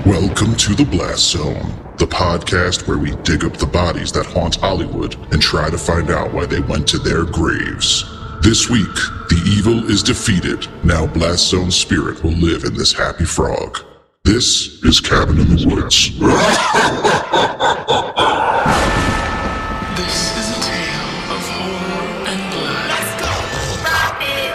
Welcome to the Blast Zone, the podcast where we dig up the bodies that haunt Hollywood and try to find out why they went to their graves. This week, the evil is defeated. Now Blast Zone spirit will live in this happy frog. This is Cabin in the Woods. This is a tale of horror and blood. Let's go! Stop it!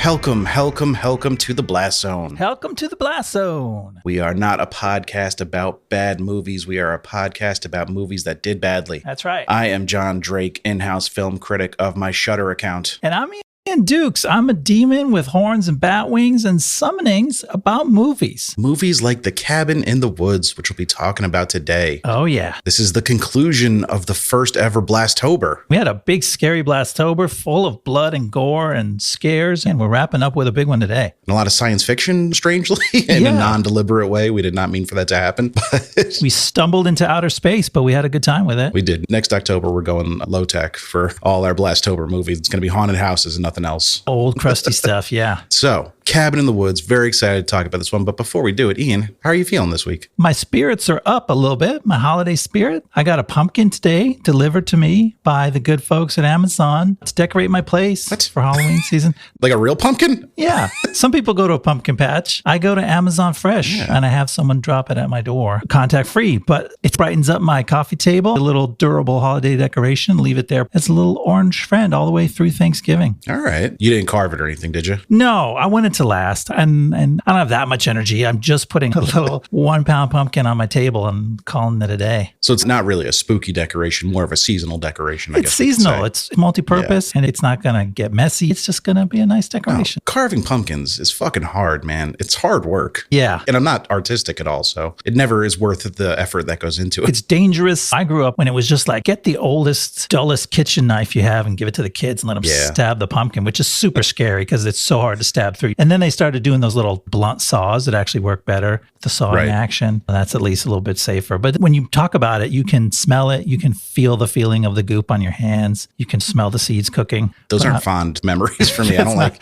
Welcome to the Blast Zone. Welcome to the Blast Zone. We are not a podcast about bad movies. We are a podcast about movies that did badly. That's right. I am Jon Drake, in-house film critic of my Shudder account. And I'm Ian Dukes. I'm a demon with horns and bat wings and summonings about movies. Movies like The Cabin in the Woods, which we'll be talking about today. Oh, yeah. This is the conclusion of the first ever Blastober. We had a big, scary Blastober full of blood and gore and scares, and we're wrapping up with a big one today. And a lot of science fiction, strangely, in a non-deliberate way. We did not mean for that to happen. But we stumbled into outer space, but we had a good time with it. We did. Next October, we're going low-tech for all our Blastober movies. It's going to be haunted houses and nothing else. Old crusty stuff, yeah. So, Cabin in the Woods, very excited to talk about this one. But before we do it, Ian, how are you feeling this week? My spirits are up a little bit, my holiday spirit. I got a pumpkin today delivered to me by the good folks at Amazon to decorate my place for Halloween season. Like a real pumpkin? Yeah. Some people go to a pumpkin patch. I go to Amazon Fresh and I have someone drop it at my door. Contact free, but it brightens up my coffee table. A little durable holiday decoration. Leave it there. It's a little orange friend all the way through Thanksgiving. All right. You didn't carve it or anything, did you? No, I want it to last. And I don't have that much energy. I'm just putting a little 1 pound pumpkin on my table and calling it a day. So it's not really a spooky decoration, more of a seasonal decoration, I guess. It's seasonal. It's multi-purpose and it's not going to get messy. It's just going to be a nice decoration. No, carving pumpkins is fucking hard, man. It's hard work. Yeah. And I'm not artistic at all, so it never is worth the effort that goes into it. It's dangerous. I grew up when it was just like, get the oldest, dullest kitchen knife you have and give it to the kids and let them stab the pumpkin, which is super scary because it's so hard to stab through. And then they started doing those little blunt saws that actually work better. The sawing action, that's at least a little bit safer. But when you talk about it, you can smell it. You can feel the feeling of the goop on your hands. You can smell the seeds cooking. Those aren't fond memories for me. I don't like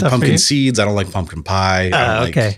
pumpkin seeds. I don't like pumpkin pie.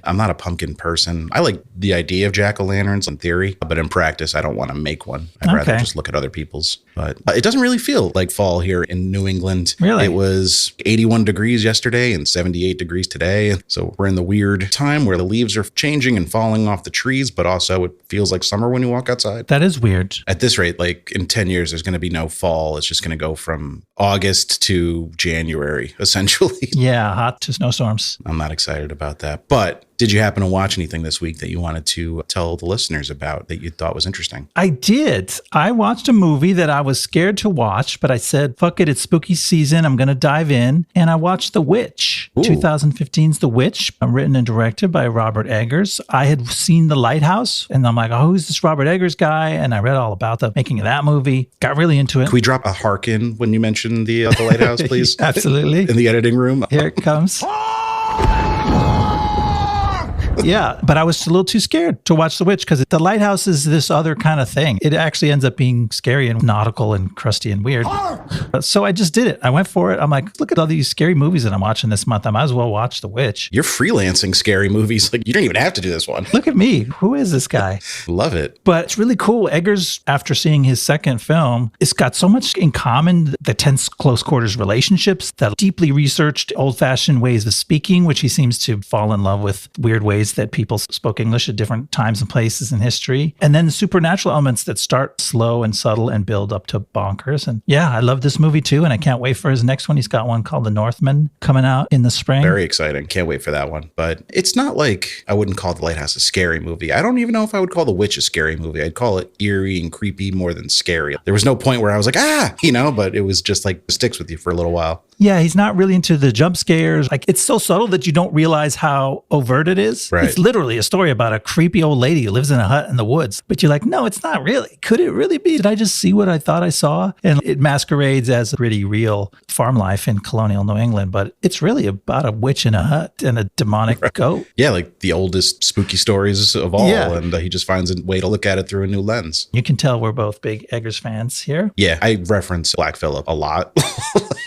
I'm not a pumpkin person. I like the idea of jack-o'-lanterns in theory, but in practice, I don't want to make one. I'd rather just look at other people's. But it doesn't really feel like fall here in New England. Really? It was 81 degrees yesterday and 78 degrees today. So we're in the weird time where the leaves are changing and falling off the trees, but also it feels like summer when you walk outside. That is weird. At this rate, like in 10 years, there's going to be no fall. It's just going to go from August to January, essentially. Yeah, hot to snowstorms. I'm not excited about that. But did you happen to watch anything this week that you wanted to tell the listeners about that you thought was interesting? I did. I watched a movie that I was scared to watch, but I said, fuck it, it's spooky season. I'm going to dive in. And I watched The Witch. Ooh. 2015's The Witch, written and directed by Robert Eggers. I had seen The Lighthouse, and I'm like, oh, who's this Robert Eggers guy? And I read all about the making of that movie. Got really into it. Can we drop a harken when you mention the Lighthouse, please? Absolutely. In the editing room. Here it comes. Yeah, but I was a little too scared to watch The Witch because The Lighthouse is this other kind of thing. It actually ends up being scary and nautical and crusty and weird. So I just did it. I went for it. I'm like, look at all these scary movies that I'm watching this month. I might as well watch The Witch. You're freelancing scary movies. Like, you don't even have to do this one. Look at me. Who is this guy? Love it. But it's really cool. Eggers, after seeing his second film, it's got so much in common. The tense close quarters relationships, the deeply researched old-fashioned ways of speaking, which he seems to fall in love with weird ways that people spoke English at different times and places in history. And then the supernatural elements that start slow and subtle and build up to bonkers. And yeah, I love this movie too. And I can't wait for his next one. He's got one called The Northman coming out in the spring. Very exciting. Can't wait for that one. But it's not like I wouldn't call The Lighthouse a scary movie. I don't even know if I would call The Witch a scary movie. I'd call it eerie and creepy more than scary. There was no point where I was like, but it was just like, it sticks with you for a little while. Yeah, he's not really into the jump scares. Like, it's so subtle that you don't realize how overt it is. Right. It's literally a story about a creepy old lady who lives in a hut in the woods. But you're like, no, it's not really. Could it really be? Did I just see what I thought I saw? And it masquerades as a pretty real farm life in colonial New England, but it's really about a witch in a hut and a demonic goat. Yeah, like the oldest spooky stories of all. Yeah. And he just finds a way to look at it through a new lens. You can tell we're both big Eggers fans here. Yeah, I reference Black Phillip a lot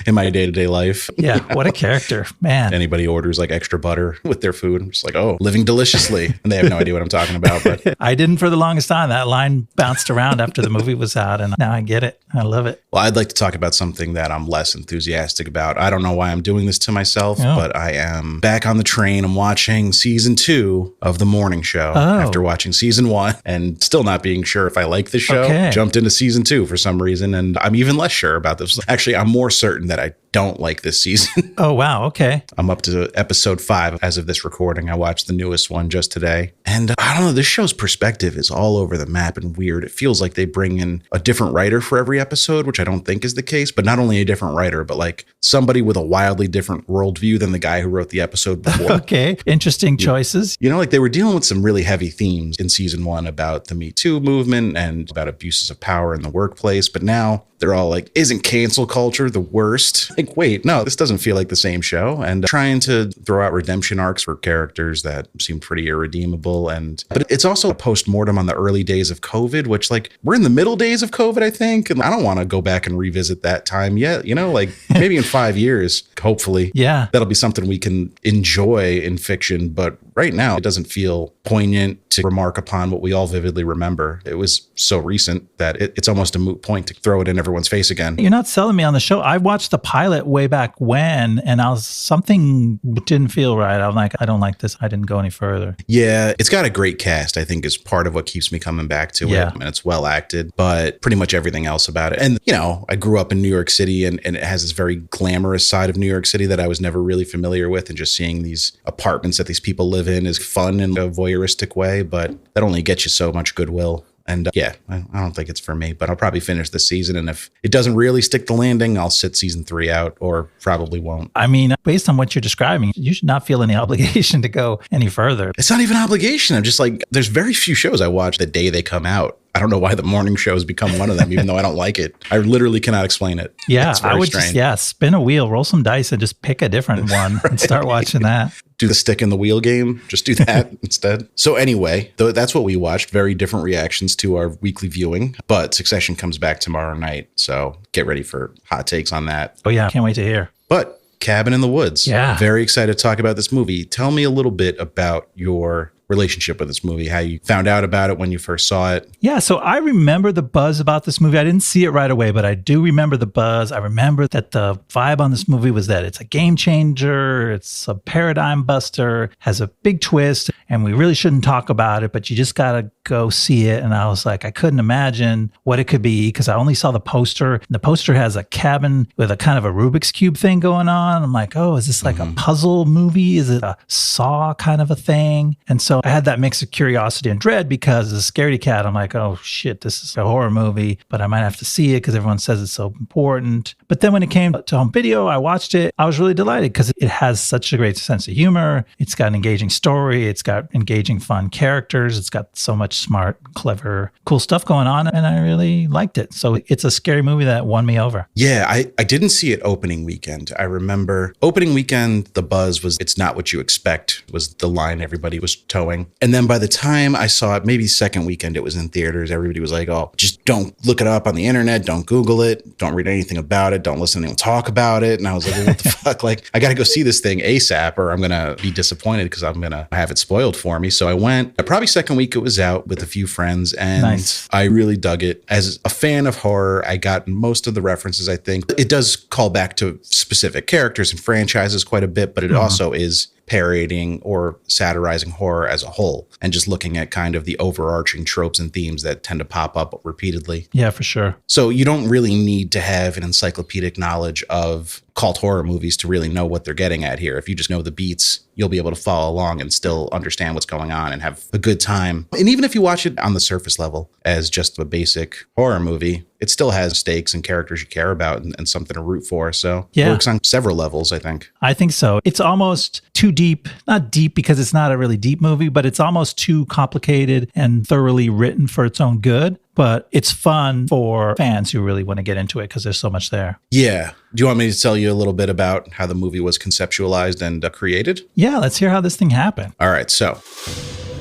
in my day-to-day life. Yeah, what a character, man. Anybody orders like extra butter with their food, I'm just like, oh, living deliciously. And they have no idea what I'm talking about. But I didn't for the longest time. That line bounced around after the movie was out, and now I get it. I love it. Well, I'd like to talk about something that I'm less enthusiastic about. I don't know why I'm doing this to myself, but I am back on the train. I'm watching season 2 of The Morning Show after watching season 1 and still not being sure if I like the show. Jumped into season 2 for some reason, and I'm even less sure about this. Actually, I'm more certain that I don't like this season. Oh, wow. Okay. I'm up to episode 5 as of this recording. I watched the newest one just today. And I don't know, this show's perspective is all over the map and weird. It feels like they bring in a different writer for every episode, which I don't think is the case, but not only a different writer, but like somebody with a wildly different worldview than the guy who wrote the episode before. Okay. Interesting choices. You know, like they were dealing with some really heavy themes in season 1 about the Me Too movement and about abuses of power in the workplace. But now they're all like, isn't cancel culture the worst? Like, wait, no, this doesn't feel like the same show. And trying to throw out redemption arcs for characters that seem pretty irredeemable. But it's also a post-mortem on the early days of COVID, which like we're in the middle days of COVID, I think. And I don't want to go back and revisit that time yet. You know, like maybe in 5 years, hopefully. Yeah. That'll be something we can enjoy in fiction. But right now, it doesn't feel poignant to remark upon what we all vividly remember. It was so recent that it's almost a moot point to throw it in everyone's face again. You're not selling me on the show. I watched the pilot way back when, and something didn't feel right. I'm like, I don't like this. I didn't go any further. Yeah, it's got a great cast, I think, is part of what keeps me coming back to it. And it's well acted, but pretty much everything else about it. And, you know, I grew up in New York City, and it has this very glamorous side of New York City that I was never really familiar with. And just seeing these apartments that these people live in is fun in a voyeuristic way, but that only gets you so much goodwill. And I don't think it's for me, but I'll probably finish this season. And if it doesn't really stick the landing, I'll sit season 3 out or probably won't. I mean, based on what you're describing, you should not feel any obligation to go any further. It's not even obligation. I'm just like, there's very few shows I watch the day they come out. I don't know why the morning show has become one of them, even though I don't like it. I literally cannot explain it. Yeah, I would strange. just, spin a wheel, roll some dice, and just pick a different one and start watching that. Do the stick in the wheel game. Just do that instead. So anyway, that's what we watched. Very different reactions to our weekly viewing. But Succession comes back tomorrow night. So get ready for hot takes on that. Oh, yeah. Can't wait to hear. But Cabin in the Woods. Yeah. Very excited to talk about this movie. Tell me a little bit about your relationship with this movie, how you found out about it when you first saw it. Yeah, so I remember the buzz about this movie. I didn't see it right away, but I do remember the buzz. I remember that the vibe on this movie was that it's a game changer, it's a paradigm buster, has a big twist, and we really shouldn't talk about it, but you just got to go see it. And I was like, I couldn't imagine what it could be because I only saw the poster. The poster has a cabin with a kind of a Rubik's Cube thing going on. I'm like, oh, is this like a puzzle movie? Is it a Saw kind of a thing? And so I had that mix of curiosity and dread because as a scaredy cat, I'm like, oh shit, this is a horror movie, but I might have to see it because everyone says it's so important. But then when it came to home video, I watched it. I was really delighted because it has such a great sense of humor. It's got an engaging story. It's got engaging, fun characters. It's got so much smart, clever, cool stuff going on. And I really liked it. So it's a scary movie that won me over. Yeah, I didn't see it opening weekend. I remember opening weekend, the buzz was, it's not what you expect, was the line everybody was towing. And then by the time I saw it, maybe second weekend it was in theaters, everybody was like, oh, just don't look it up on the internet. Don't Google it. Don't read anything about it. Don't listen to anyone talk about it. And I was like, well, what the fuck? Like, I got to go see this thing ASAP or I'm going to be disappointed because I'm going to have it spoiled for me. So I went, probably second week it was out with a few friends and nice. I really dug it. As a fan of horror, I got most of the references, I think. It does call back to specific characters and franchises quite a bit, but it also is parodying or satirizing horror as a whole and just looking at kind of the overarching tropes and themes that tend to pop up repeatedly. Yeah, for sure. So you don't really need to have an encyclopedic knowledge of cult horror movies to really know what they're getting at here. If you just know the beats, you'll be able to follow along and still understand what's going on and have a good time. And even if you watch it on the surface level as just a basic horror movie, it still has stakes and characters you care about and something to root for. So it works on several levels, I think. I think so. It's almost too deep. Not deep because it's not a really deep movie, but it's almost too complicated and thoroughly written for its own good. But it's fun for fans who really want to get into it because there's so much there. Yeah. Do you want me to tell you a little bit about how the movie was conceptualized and created? Yeah, let's hear how this thing happened. All right, so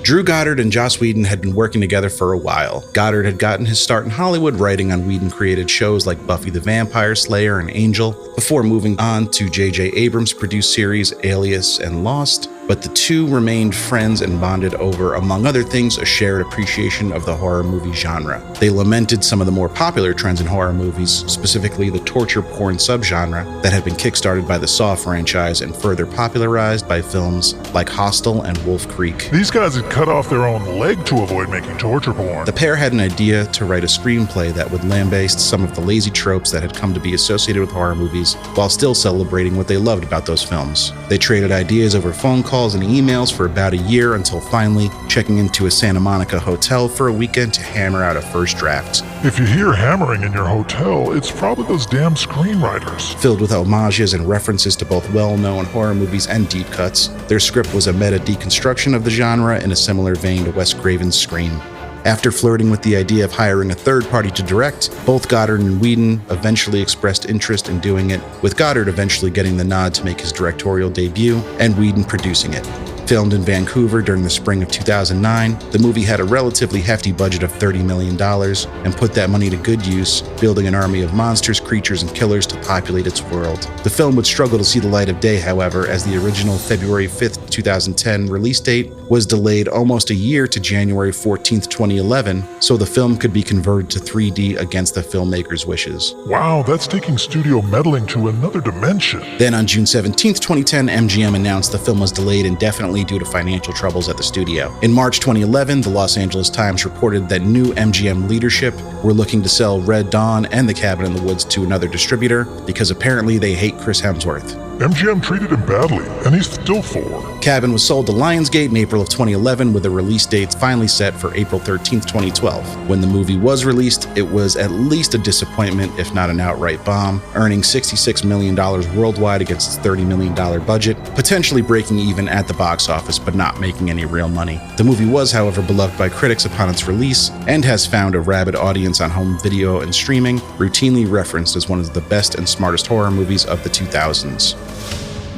Drew Goddard and Joss Whedon had been working together for a while. Goddard had gotten his start in Hollywood writing on Whedon-created shows like Buffy the Vampire Slayer and Angel, before moving on to J.J. Abrams' produced series Alias and Lost. But the two remained friends and bonded over, among other things, a shared appreciation of the horror movie genre. They lamented some of the more popular trends in horror movies, specifically the torture porn subgenre that had been kickstarted by the Saw franchise and further popularized by films like Hostel and Wolf Creek. These guys had cut off their own leg to avoid making torture porn. The pair had an idea to write a screenplay that would lambaste some of the lazy tropes that had come to be associated with horror movies, while still celebrating what they loved about those films. They traded ideas over phone calls and emails for about a year until finally checking into a Santa Monica hotel for a weekend to hammer out a first draft. If you hear hammering in your hotel, it's probably those damn screenwriters. Filled with homages and references to both well-known horror movies and deep cuts, their script was a meta deconstruction of the genre in a similar vein to Wes Craven's Scream. After flirting with the idea of hiring a third party to direct, both Goddard and Whedon eventually expressed interest in doing it, with Goddard eventually getting the nod to make his directorial debut and Whedon producing it. Filmed in Vancouver during the spring of 2009, the movie had a relatively hefty budget of $30 million and put that money to good use, building an army of monsters, creatures, and killers to populate its world. The film would struggle to see the light of day, however, as the original February 5th, 2010 release date was delayed almost a year to January 14th, 2011, so the film could be converted to 3D against the filmmaker's wishes. Wow, that's taking studio meddling to another dimension. Then on June 17th, 2010, MGM announced the film was delayed indefinitely due to financial troubles at the studio. In March 2011, the Los Angeles Times reported that new MGM leadership were looking to sell Red Dawn and The Cabin in the Woods to another distributor because apparently they hate Chris Hemsworth. MGM treated him badly, and he's still for. Cabin was sold to Lionsgate in April of 2011 with a release date finally set for April 13th, 2012. When the movie was released, it was at least a disappointment, if not an outright bomb, earning $66 million worldwide against its $30 million budget, potentially breaking even at the box office but not making any real money. The movie was, however, beloved by critics upon its release and has found a rabid audience on home video and streaming, routinely referenced as one of the best and smartest horror movies of the 2000s.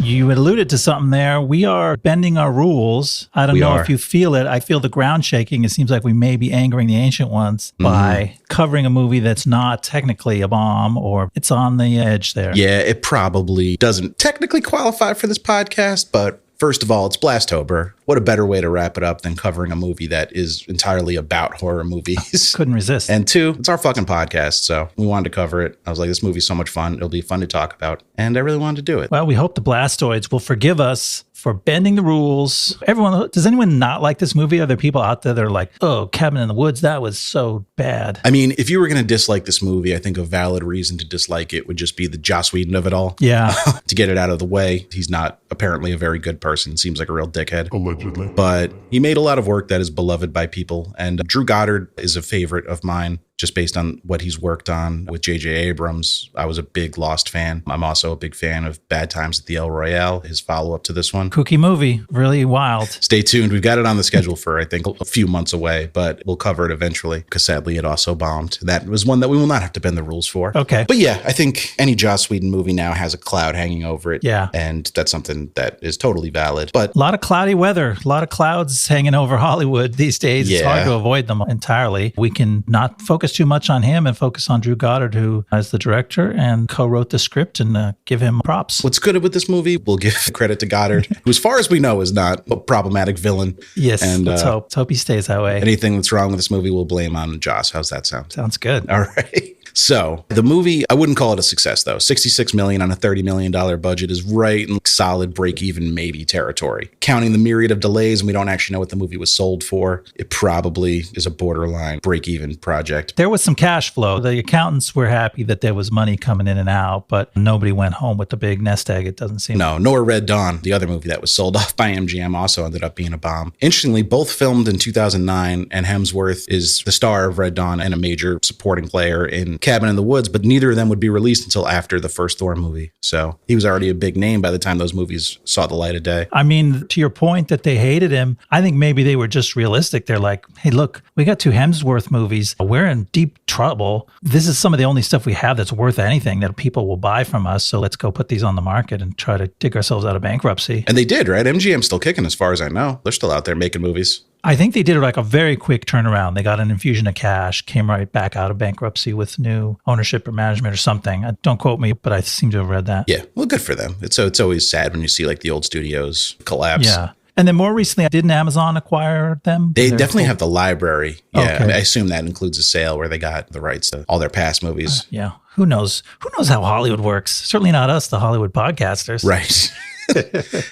You alluded to something there. We are bending our rules. I don't know if you feel it. I feel the ground shaking. It seems like we may be angering the ancient ones by covering a movie that's not technically a bomb, or it's on the edge there. Yeah, it probably doesn't technically qualify for this podcast, but first of all, it's Blastober. What a better way to wrap it up than covering a movie that is entirely about horror movies. Couldn't resist. And two, it's our fucking podcast, so we wanted to cover it. I was like, this movie's so much fun. It'll be fun to talk about. And I really wanted to do it. Well, we hope the Blastoids will forgive us for bending the rules. Does anyone not like this movie? Are there people out there that are like, oh, Cabin in the Woods, that was so bad? I mean, if you were going to dislike this movie, I think a valid reason to dislike it would just be the Joss Whedon of it all. Yeah. To get it out of the way, he's not apparently a very good person. Seems like a real dickhead. Allegedly. But he made a lot of work that is beloved by people. And Drew Goddard is a favorite of mine, just based on what he's worked on with J.J. Abrams. I was a big Lost fan. I'm also a big fan of Bad Times at the El Royale, his follow-up to this one. Kooky movie, really wild. Stay tuned. We've got it on the schedule for, I think, a few months away, but we'll cover it eventually because sadly it also bombed. That was one that we will not have to bend the rules for. Okay. But yeah, I think any Joss Whedon movie now has a cloud hanging over it. Yeah. And that's something that is totally valid. But a lot of cloudy weather, a lot of clouds hanging over Hollywood these days. Yeah. It's hard to avoid them entirely. We can not focus too much on him and focus on Drew Goddard, who is the director and co-wrote the script, and give him props. What's good with this movie, we'll give credit to Goddard, who as far as we know is not a problematic villain. Yes, and let's hope he stays that way. Anything that's wrong with this movie, we'll blame on Joss. How's that sound? Sounds good. All right. So the movie, I wouldn't call it a success though. $66 million on a $30 million budget is right in solid break-even maybe territory. Counting the myriad of delays, and we don't actually know what the movie was sold for, it probably is a borderline break-even project. There was some cash flow. The accountants were happy that there was money coming in and out, but nobody went home with the big nest egg, it doesn't seem. No, nor Red Dawn, the other movie that was sold off by MGM, also ended up being a bomb. Interestingly, both filmed in 2009, and Hemsworth is the star of Red Dawn and a major supporting player in Cabin in the Woods, but neither of them would be released until after the first Thor movie. So he was already a big name by the time those movies saw the light of day. I mean, to your point that they hated him, I think maybe they were just realistic. They're like, hey, look, we got 2 Hemsworth movies. We're in deep trouble. This is some of the only stuff we have that's worth anything that people will buy from us. So let's go put these on the market and try to dig ourselves out of bankruptcy. And they did, right? MGM's still kicking as far as I know. They're still out there making movies. I think they did like a very quick turnaround. They got an infusion of cash, came right back out of bankruptcy with new ownership or management or something. Don't quote me, but I seem to have read that. Yeah, well, good for them. It's always sad when you see like the old studios collapse. Yeah. And then more recently, didn't Amazon acquire them? They definitely have the library. Yeah, Okay. I mean, I assume that includes a sale where they got the rights to all their past movies. Yeah. Who knows? Who knows how Hollywood works? Certainly not us, the Hollywood podcasters. Right.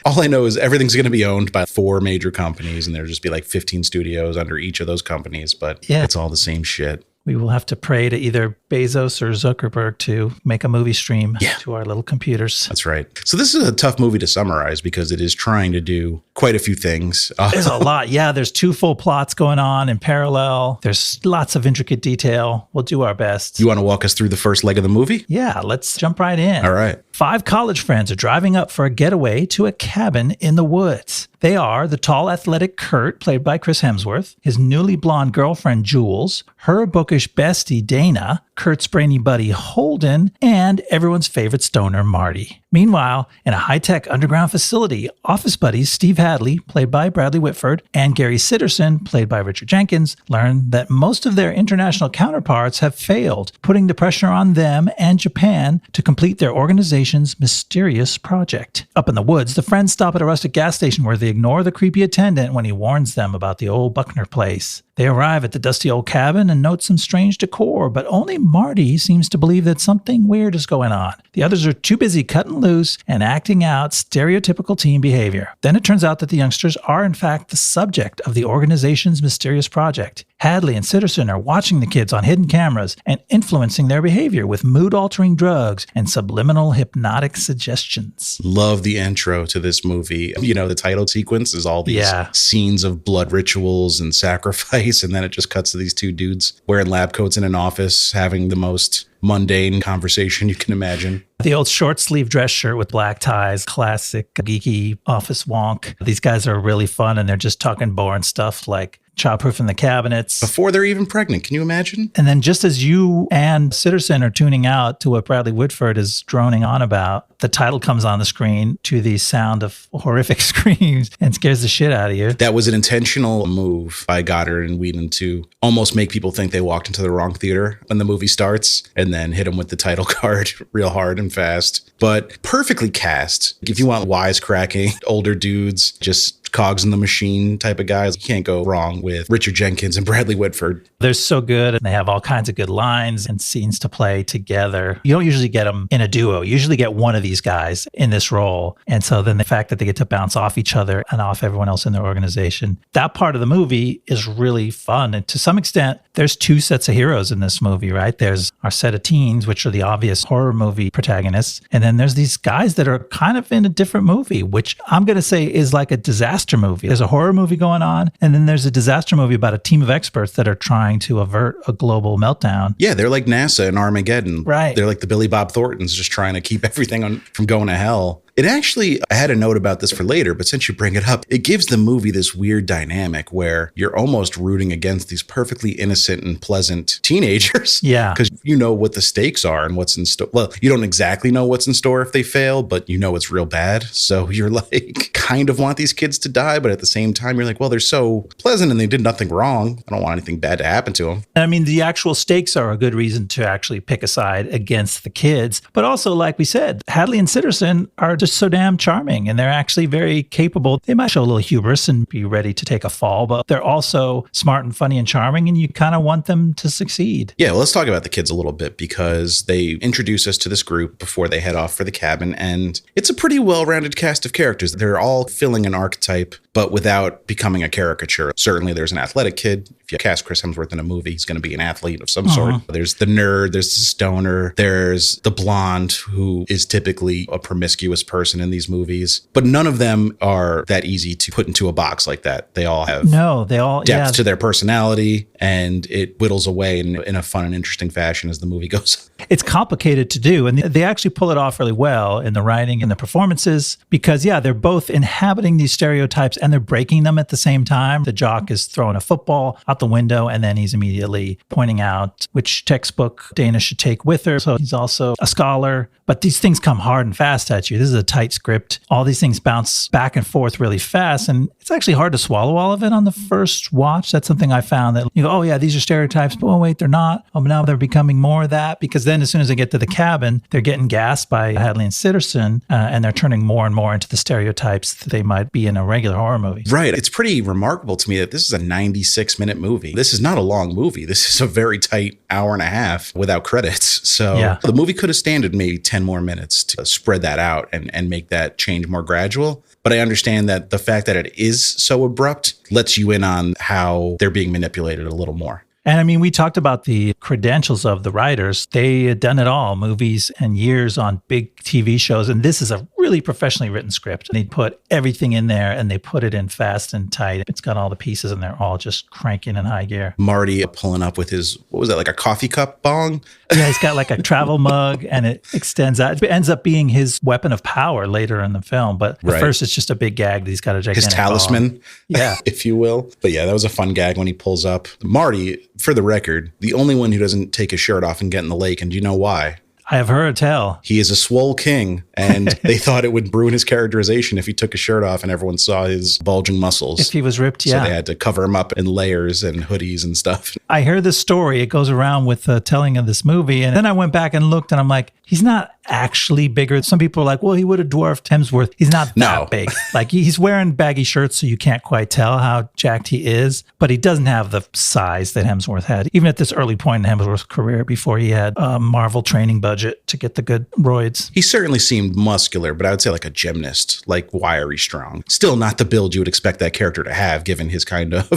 All I know is everything's going to be owned by 4 major companies, and there'll just be like 15 studios under each of those companies, but it's all the same shit. We will have to pray to either Bezos or Zuckerberg to make a movie stream to our little computers. That's right. So this is a tough movie to summarize because it is trying to do quite a few things. There's a lot. Yeah, there's 2 full plots going on in parallel. There's lots of intricate detail. We'll do our best. You want to walk us through the first leg of the movie? Yeah, let's jump right in. All right. 5 college friends are driving up for a getaway to a cabin in the woods. They are the tall, athletic Kurt, played by Chris Hemsworth, his newly blonde girlfriend, Jules, her bookish bestie, Dana, Kurt's brainy buddy, Holden, and everyone's favorite stoner, Marty. Meanwhile, in a high-tech underground facility, office buddies Steve Hadley, played by Bradley Whitford, and Gary Sitterson, played by Richard Jenkins, learn that most of their international counterparts have failed, putting the pressure on them and Japan to complete their organization's mysterious project. Up in the woods, the friends stop at a rustic gas station where they ignore the creepy attendant when he warns them about the old Buckner place. They arrive at the dusty old cabin and note some strange decor, but only Marty seems to believe that something weird is going on. The others are too busy cutting loose and acting out stereotypical teen behavior. Then it turns out that the youngsters are in fact the subject of the organization's mysterious project. Hadley and Sitterson are watching the kids on hidden cameras and influencing their behavior with mood-altering drugs and subliminal hypnotic suggestions. Love the intro to this movie. You know, the title sequence is all these scenes of blood rituals and sacrifice, and then it just cuts to these 2 dudes wearing lab coats in an office having the most mundane conversation you can imagine. The old short sleeve dress shirt with black ties, classic geeky office wonk. These guys are really fun, and they're just talking boring stuff like childproofing the cabinets. Before they're even pregnant, can you imagine? And then just as you and Sitterson are tuning out to what Bradley Whitford is droning on about, the title comes on the screen to the sound of horrific screams and scares the shit out of you. That was an intentional move by Goddard and Whedon to almost make people think they walked into the wrong theater when the movie starts, and then hit them with the title card real hard and fast. But perfectly cast. If you want wisecracking, older dudes, just cogs in the machine type of guys, you can't go wrong with Richard Jenkins and Bradley Whitford. They're so good, and they have all kinds of good lines and scenes to play together. You don't usually get them in a duo. You usually get one of these guys in this role. And so then the fact that they get to bounce off each other and off everyone else in their organization, that part of the movie is really fun. And to some extent, there's 2 sets of heroes in this movie, right? There's our set of teens, which are the obvious horror movie protagonists. And then there's these guys that are kind of in a different movie, which I'm going to say is like a disaster movie. There's a horror movie going on, and then there's a disaster movie about a team of experts that are trying to avert a global meltdown. Yeah, they're like NASA in Armageddon. Right. They're like the Billy Bob Thorntons, just trying to keep everything from going to hell. It actually, I had a note about this for later, but since you bring it up, it gives the movie this weird dynamic where you're almost rooting against these perfectly innocent and pleasant teenagers. Yeah. Because you know what the stakes are and what's in store. Well, you don't exactly know what's in store if they fail, but you know it's real bad. So you're like, kind of want these kids to die, but at the same time, you're like, well, they're so pleasant and they did nothing wrong. I don't want anything bad to happen to them. I mean, the actual stakes are a good reason to actually pick a side against the kids. But also, like we said, Hadley and Sitterson are just so damn charming, and they're actually very capable. They might show a little hubris and be ready to take a fall, but they're also smart and funny and charming, and you kind of want them to succeed. Yeah, well, let's talk about the kids a little bit, because they introduce us to this group before they head off for the cabin, and it's a pretty well-rounded cast of characters. They're all filling an archetype, but without becoming a caricature. Certainly, there's an athletic kid. If you cast Chris Hemsworth in a movie, he's going to be an athlete of some sort. There's the nerd, there's the stoner, there's the blonde, who is typically a promiscuous person in these movies, but none of them are that easy to put into a box like that. They all have depth to their personality, and it whittles away in a fun and interesting fashion as the movie goes. It's complicated to do, and they actually pull it off really well in the writing and the performances because, they're both inhabiting these stereotypes and they're breaking them at the same time. The jock is throwing a football out the window, and then he's immediately pointing out which textbook Dana should take with her. So he's also a scholar. But these things come hard and fast at you. This is a tight script. All these things bounce back and forth really fast. And it's actually hard to swallow all of it on the first watch. That's something I found that you go, oh yeah, these are stereotypes. But oh wait, they're not. Oh, but now they're becoming more of that. Because then as soon as they get to the cabin, they're getting gassed by Hadley and Sitterson. And they're turning more and more into the stereotypes that they might be in a regular horror movie. Right. It's pretty remarkable to me that this is a 96-minute movie. This is not a long movie. This is a very tight hour and a half without credits. So the movie could have standed maybe 10 more minutes to spread that out and make that change more gradual. But I understand that the fact that it is so abrupt lets you in on how they're being manipulated a little more. And I mean, we talked about the credentials of the writers. They had done it all, movies and years on big TV shows. And this is a really professionally written script. They put everything in there and they put it in fast and tight. It's got all the pieces and they're all just cranking in high gear. Marty pulling up with his, what was that, like a coffee cup bong? Yeah, he's got like a travel mug and it extends out. It ends up being his weapon of power later in the film. But at first it's just a big gag that he's got a gigantic his talisman, if you will. But yeah, that was a fun gag when he pulls up. Marty, for the record, the only one who doesn't take his shirt off and get in the lake. And do you know why? I have heard tell. He is a swole king, and they thought it would ruin his characterization if he took his shirt off and everyone saw his bulging muscles. If he was ripped, So they had to cover him up in layers and hoodies and stuff. I heard this story. It goes around with the telling of this movie. And then I went back and looked, and I'm like, he's not actually bigger. Some people are like, well, he would have dwarfed Hemsworth. He's not that big. Like, he's wearing baggy shirts, so you can't quite tell how jacked he is. But he doesn't have the size that Hemsworth had, even at this early point in Hemsworth's career before he had a Marvel training budget to get the good roids. He certainly seemed muscular, but I would say like a gymnast, like wiry strong. Still not the build you would expect that character to have, given his kind of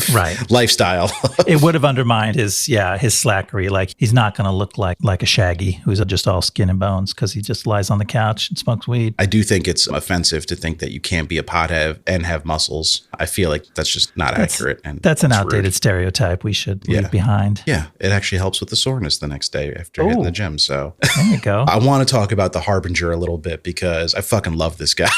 lifestyle. It would have undermined his slackery. Like, he's not going to look like a Shaggy who's just all skin and bones because he just lies on the couch and smokes weed. I do think it's offensive to think that you can't be a pothead and have muscles. I feel like that's just not accurate. And that's an outdated stereotype we should leave behind. Yeah, it actually helps with the soreness the next day after hitting the gym. So there you go. I want to talk about the Harbinger a little bit because I fucking love this guy.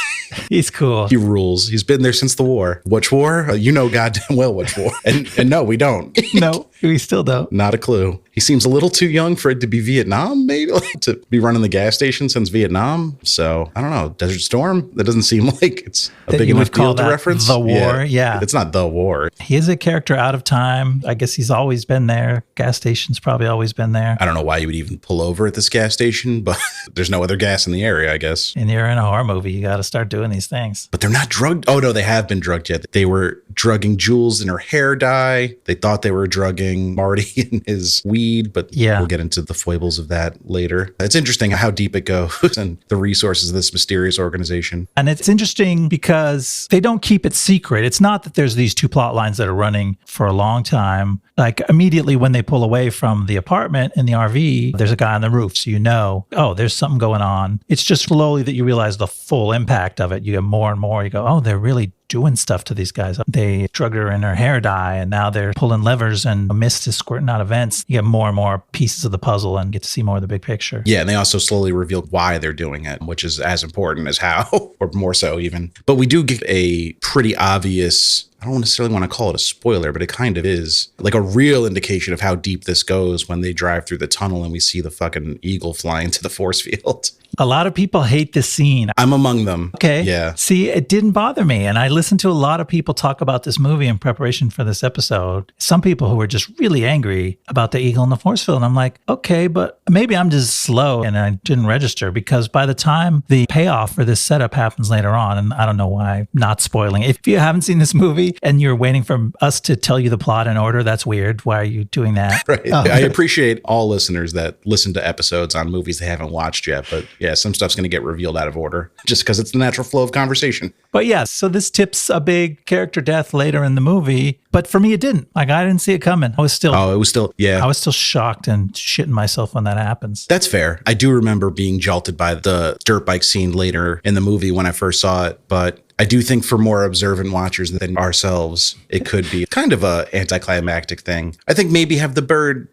He's cool. He rules. He's been there since the war. Which war? You know goddamn well which war. And no, we don't. No, we still don't. Not a clue. He seems a little too young for it to be Vietnam, maybe, to be running the gas station since Vietnam. So I don't know. Desert Storm? That doesn't seem like it's a big enough deal to reference. The war, yeah. It's not the war. He is a character out of time. I guess he's always been there. Gas station's probably always been there. I don't know why you would even pull over at this gas station, but there's no other gas in the area, I guess. And you're in a horror movie. You got to start doing these things. But they're not drugged. Oh, no, they have been drugged yet. They were drugging Jules in her hair dye. They thought they were drugging Marty in his weed, but we'll get into the foibles of that later. It's interesting how deep it goes and the resources of this mysterious organization. And it's interesting because they don't keep it secret. It's not that there's these two plot lines that are running for a long time. Like, immediately when they pull away from the apartment in the RV, there's a guy on the roof. So you know, oh, there's something going on. It's just slowly that you realize the full impact of it. You get more and more. You go, oh, they're really doing stuff to these guys. They drugged her in her hair dye, and now they're pulling levers and a mist is squirting out of vents. You get more and more pieces of the puzzle and get to see more of the big picture. Yeah, and they also slowly reveal why they're doing it, which is as important as how, or more so even. But we do get a pretty obvious, I don't necessarily want to call it a spoiler, but it kind of is, like a real indication of how deep this goes when they drive through the tunnel and we see the fucking eagle fly into the force field. A lot of people hate this scene. I'm among them. Okay. Yeah. See, it didn't bother me. And I listened to a lot of people talk about this movie in preparation for this episode. Some people who were just really angry about the eagle in the force field. And I'm like, okay, but maybe I'm just slow and I didn't register, because by the time the payoff for this setup happens later on, and I don't know why, not spoiling. If you haven't seen this movie, movie and you're waiting for us to tell you the plot in order. That's weird. Why are you doing that? Right. I appreciate all listeners that listen to episodes on movies they haven't watched yet. But yeah, some stuff's going to get revealed out of order just because it's the natural flow of conversation. But yeah, so this tips a big character death later in the movie. But for me, it didn't. Like, I didn't see it coming. I was still shocked and shitting myself when that happens. That's fair. I do remember being jolted by the dirt bike scene later in the movie when I first saw it. But I do think for more observant watchers than ourselves, it could be kind of a anticlimactic thing. I think maybe have the bird,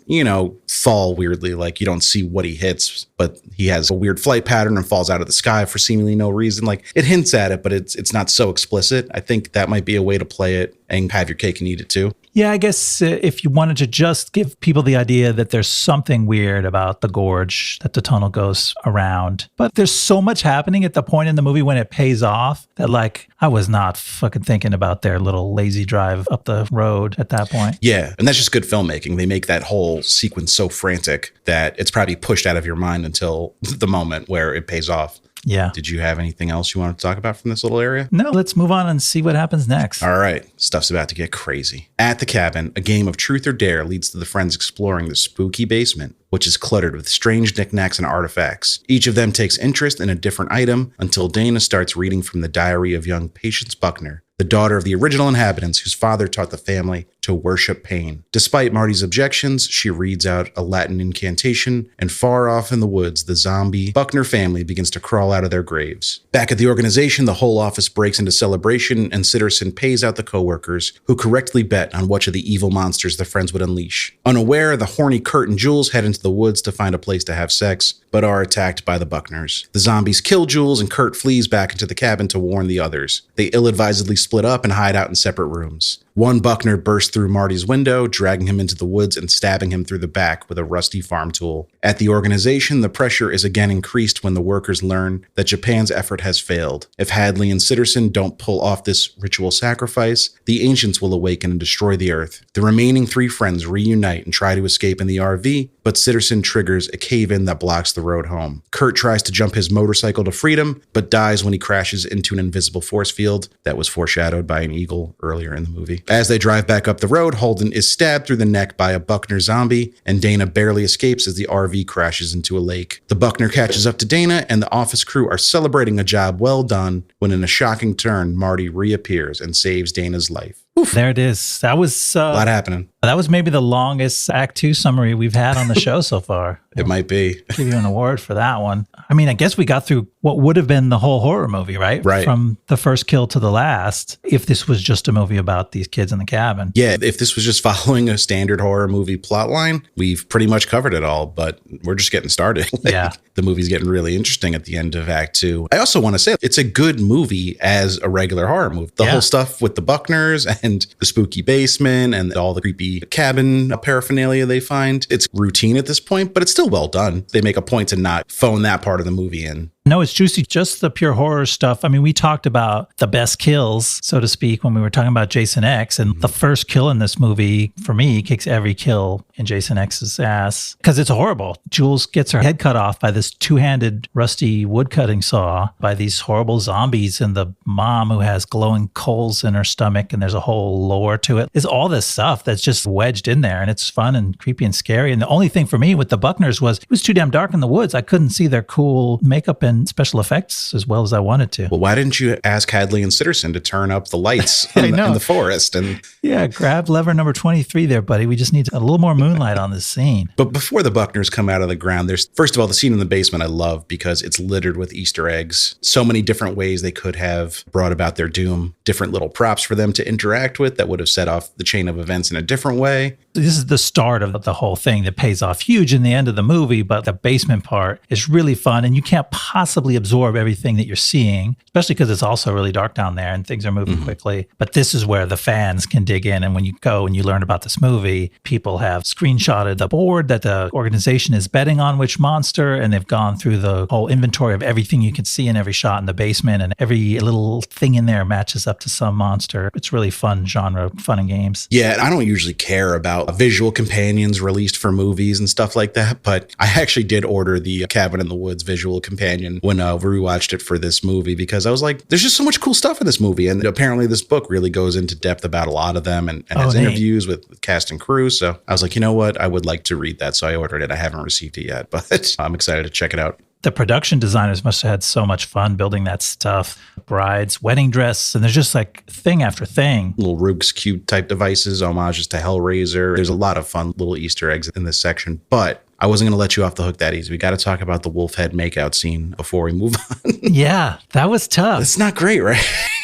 fall weirdly, like you don't see what he hits, but he has a weird flight pattern and falls out of the sky for seemingly no reason. Like it hints at it, but it's not so explicit. I think that might be a way to play it and have your cake and eat it too. Yeah, I guess if you wanted to just give people the idea that there's something weird about the gorge that the tunnel goes around. But there's so much happening at the point in the movie when it pays off that like I was not fucking thinking about their little lazy drive up the road at that point. Yeah, and that's just good filmmaking. They make that whole sequence so frantic that it's probably pushed out of your mind until the moment where it pays off. Yeah. Did you have anything else you wanted to talk about from this little area? No, let's move on and see what happens next. All right. Stuff's about to get crazy. At the cabin, a game of truth or dare leads to the friends exploring the spooky basement, which is cluttered with strange knickknacks and artifacts. Each of them takes interest in a different item until Dana starts reading from the diary of young Patience Buckner, the daughter of the original inhabitants whose father taught the family to worship pain. Despite Marty's objections, she reads out a Latin incantation, and far off in the woods, the zombie Buckner family begins to crawl out of their graves. Back at the organization, the whole office breaks into celebration, and Sitterson pays out the coworkers, who correctly bet on which of the evil monsters the friends would unleash. Unaware, the horny Kurt and Jules head into the woods to find a place to have sex, but are attacked by the Buckners. The zombies kill Jules, and Kurt flees back into the cabin to warn the others. They ill-advisedly split up and hide out in separate rooms. One Buckner bursts through Marty's window, dragging him into the woods and stabbing him through the back with a rusty farm tool. At the organization, the pressure is again increased when the workers learn that Japan's effort has failed. If Hadley and Sitterson don't pull off this ritual sacrifice, the ancients will awaken and destroy the earth. The remaining three friends reunite and try to escape in the RV, but Sitterson triggers a cave-in that blocks the road home. Kurt tries to jump his motorcycle to freedom, but dies when he crashes into an invisible force field that was foreshadowed by an eagle earlier in the movie. As they drive back up the road, Holden is stabbed through the neck by a Buckner zombie, and Dana barely escapes as the RV crashes into a lake. The Buckner catches up to Dana, and the office crew are celebrating a job well done when in a shocking turn, Marty reappears and saves Dana's life. Oof. There it is. That was a lot happening. That was maybe the longest Act 2 summary we've had on the show so far. It might be. Give you an award for that one. I mean, I guess we got through what would have been the whole horror movie, right? Right. From the first kill to the last, if this was just a movie about these kids in the cabin. Yeah, if this was just following a standard horror movie plotline, we've pretty much covered it all, but we're just getting started. Yeah. The movie's getting really interesting at the end of Act 2. I also want to say it's a good movie as a regular horror movie. The whole stuff with the Buckners and the spooky basement and all the creepy cabin paraphernalia they find. It's routine at this point, but it's still well done. They make a point to not phone that part of the movie in. No, it's juicy. Just the pure horror stuff. I mean, we talked about the best kills, so to speak, when we were talking about Jason X. And the first kill in this movie, for me, kicks every kill in Jason X's ass because it's horrible. Jules gets her head cut off by this two-handed rusty woodcutting saw by these horrible zombies, and the mom who has glowing coals in her stomach, and there's a whole lore to it. It's all this stuff that's just wedged in there, and it's fun and creepy and scary. And the only thing for me with the Buckners was it was too damn dark in the woods. I couldn't see their cool makeup and special effects as well as I wanted to. Well, why didn't you ask Hadley and Sitterson to turn up the lights in the forest? And yeah, grab lever number 23 there, buddy. We just need a little more moonlight on this scene. But before the Buckners come out of the ground, there's, first of all, the scene in the basement I love because it's littered with Easter eggs. So many different ways they could have brought about their doom, different little props for them to interact with that would have set off the chain of events in a different way. This is the start of the whole thing that pays off huge in the end of the movie, but the basement part is really fun, and you can't possibly absorb everything that you're seeing, especially because it's also really dark down there and things are moving quickly. But this is where the fans can dig in, and when you go and you learn about this movie, people have screenshotted the board that the organization is betting on which monster, and they've gone through the whole inventory of everything you can see in every shot in the basement, and every little thing in there matches up to some monster. It's really fun genre, fun and games. Yeah, I don't usually care about visual companions released for movies and stuff like that, but I actually did order the Cabin in the Woods visual companion opinion when we rewatched it for this movie, because I was like, there's just so much cool stuff in this movie. And apparently this book really goes into depth about a lot of them and has interviews with cast and crew. So I was like, you know what? I would like to read that. So I ordered it. I haven't received it yet, but I'm excited to check it out. The production designers must have had so much fun building that stuff. Bride's wedding dress, and there's just like thing after thing. Little Rubik's Cube type devices, homages to Hellraiser. There's a lot of fun little Easter eggs in this section, but I wasn't going to let you off the hook that easy. We got to talk about the Wolfhead makeout scene before we move on. Yeah, that was tough. It's not great, right?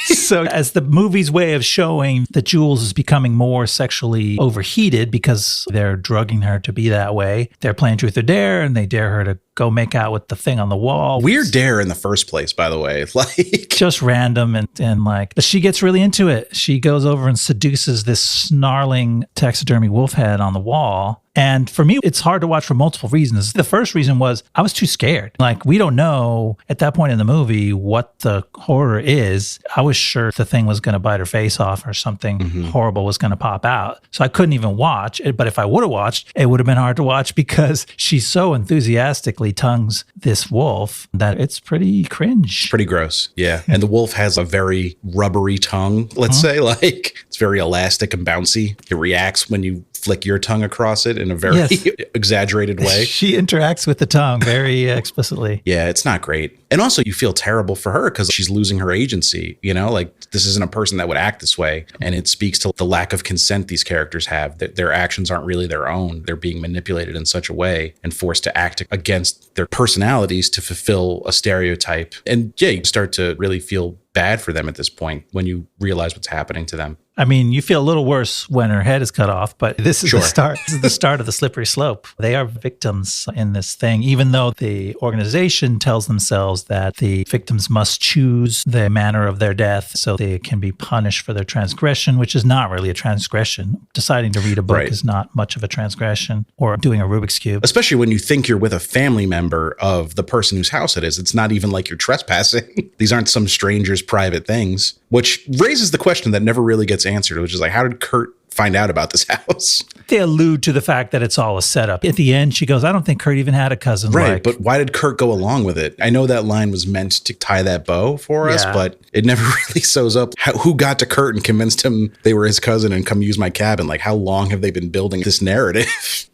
So as the movie's way of showing that Jules is becoming more sexually overheated because they're drugging her to be that way, they're playing truth or dare, and they dare her to go make out with the thing on the wall. Weird dare in the first place, by the way. Like just random and like, but she gets really into it. She goes over and seduces this snarling taxidermy Wolfhead on the wall. And for me, it's hard to watch for multiple reasons. The first reason was I was too scared. Like, we don't know at that point in the movie what the horror is. I was sure the thing was going to bite her face off or something horrible was going to pop out. So I couldn't even watch it. But if I would have watched, it would have been hard to watch because she so enthusiastically tongues this wolf that it's pretty cringe. Pretty gross. Yeah. And the wolf has a very rubbery tongue, let's say. Like, it's very elastic and bouncy. It reacts when you flick your tongue across it in a very exaggerated way. She interacts with the tongue very explicitly. Yeah, it's not great. And also you feel terrible for her because she's losing her agency, you know, like this isn't a person that would act this way. And it speaks to the lack of consent these characters have, that their actions aren't really their own. They're being manipulated in such a way and forced to act against their personalities to fulfill a stereotype. And yeah, you start to really feel bad for them at this point when you realize what's happening to them. I mean, you feel a little worse when her head is cut off, but this is the start. This is the start of the slippery slope. They are victims in this thing, even though the organization tells themselves that the victims must choose the manner of their death so they can be punished for their transgression, which is not really a transgression. Deciding to read a book is not much of a transgression, or doing a Rubik's Cube. Especially when you think you're with a family member of the person whose house it is. It's not even like you're trespassing. These aren't some stranger's private things, which raises the question that never really gets answered, which is like, how did Kurt find out about this house? They allude to the fact that it's all a setup. At the end, she goes, I don't think Kurt even had a cousin. Right, but why did Kurt go along with it? I know that line was meant to tie that bow for us, but it never really sews up who got to Kurt and convinced him they were his cousin and come use my cabin. Like, how long have they been building this narrative?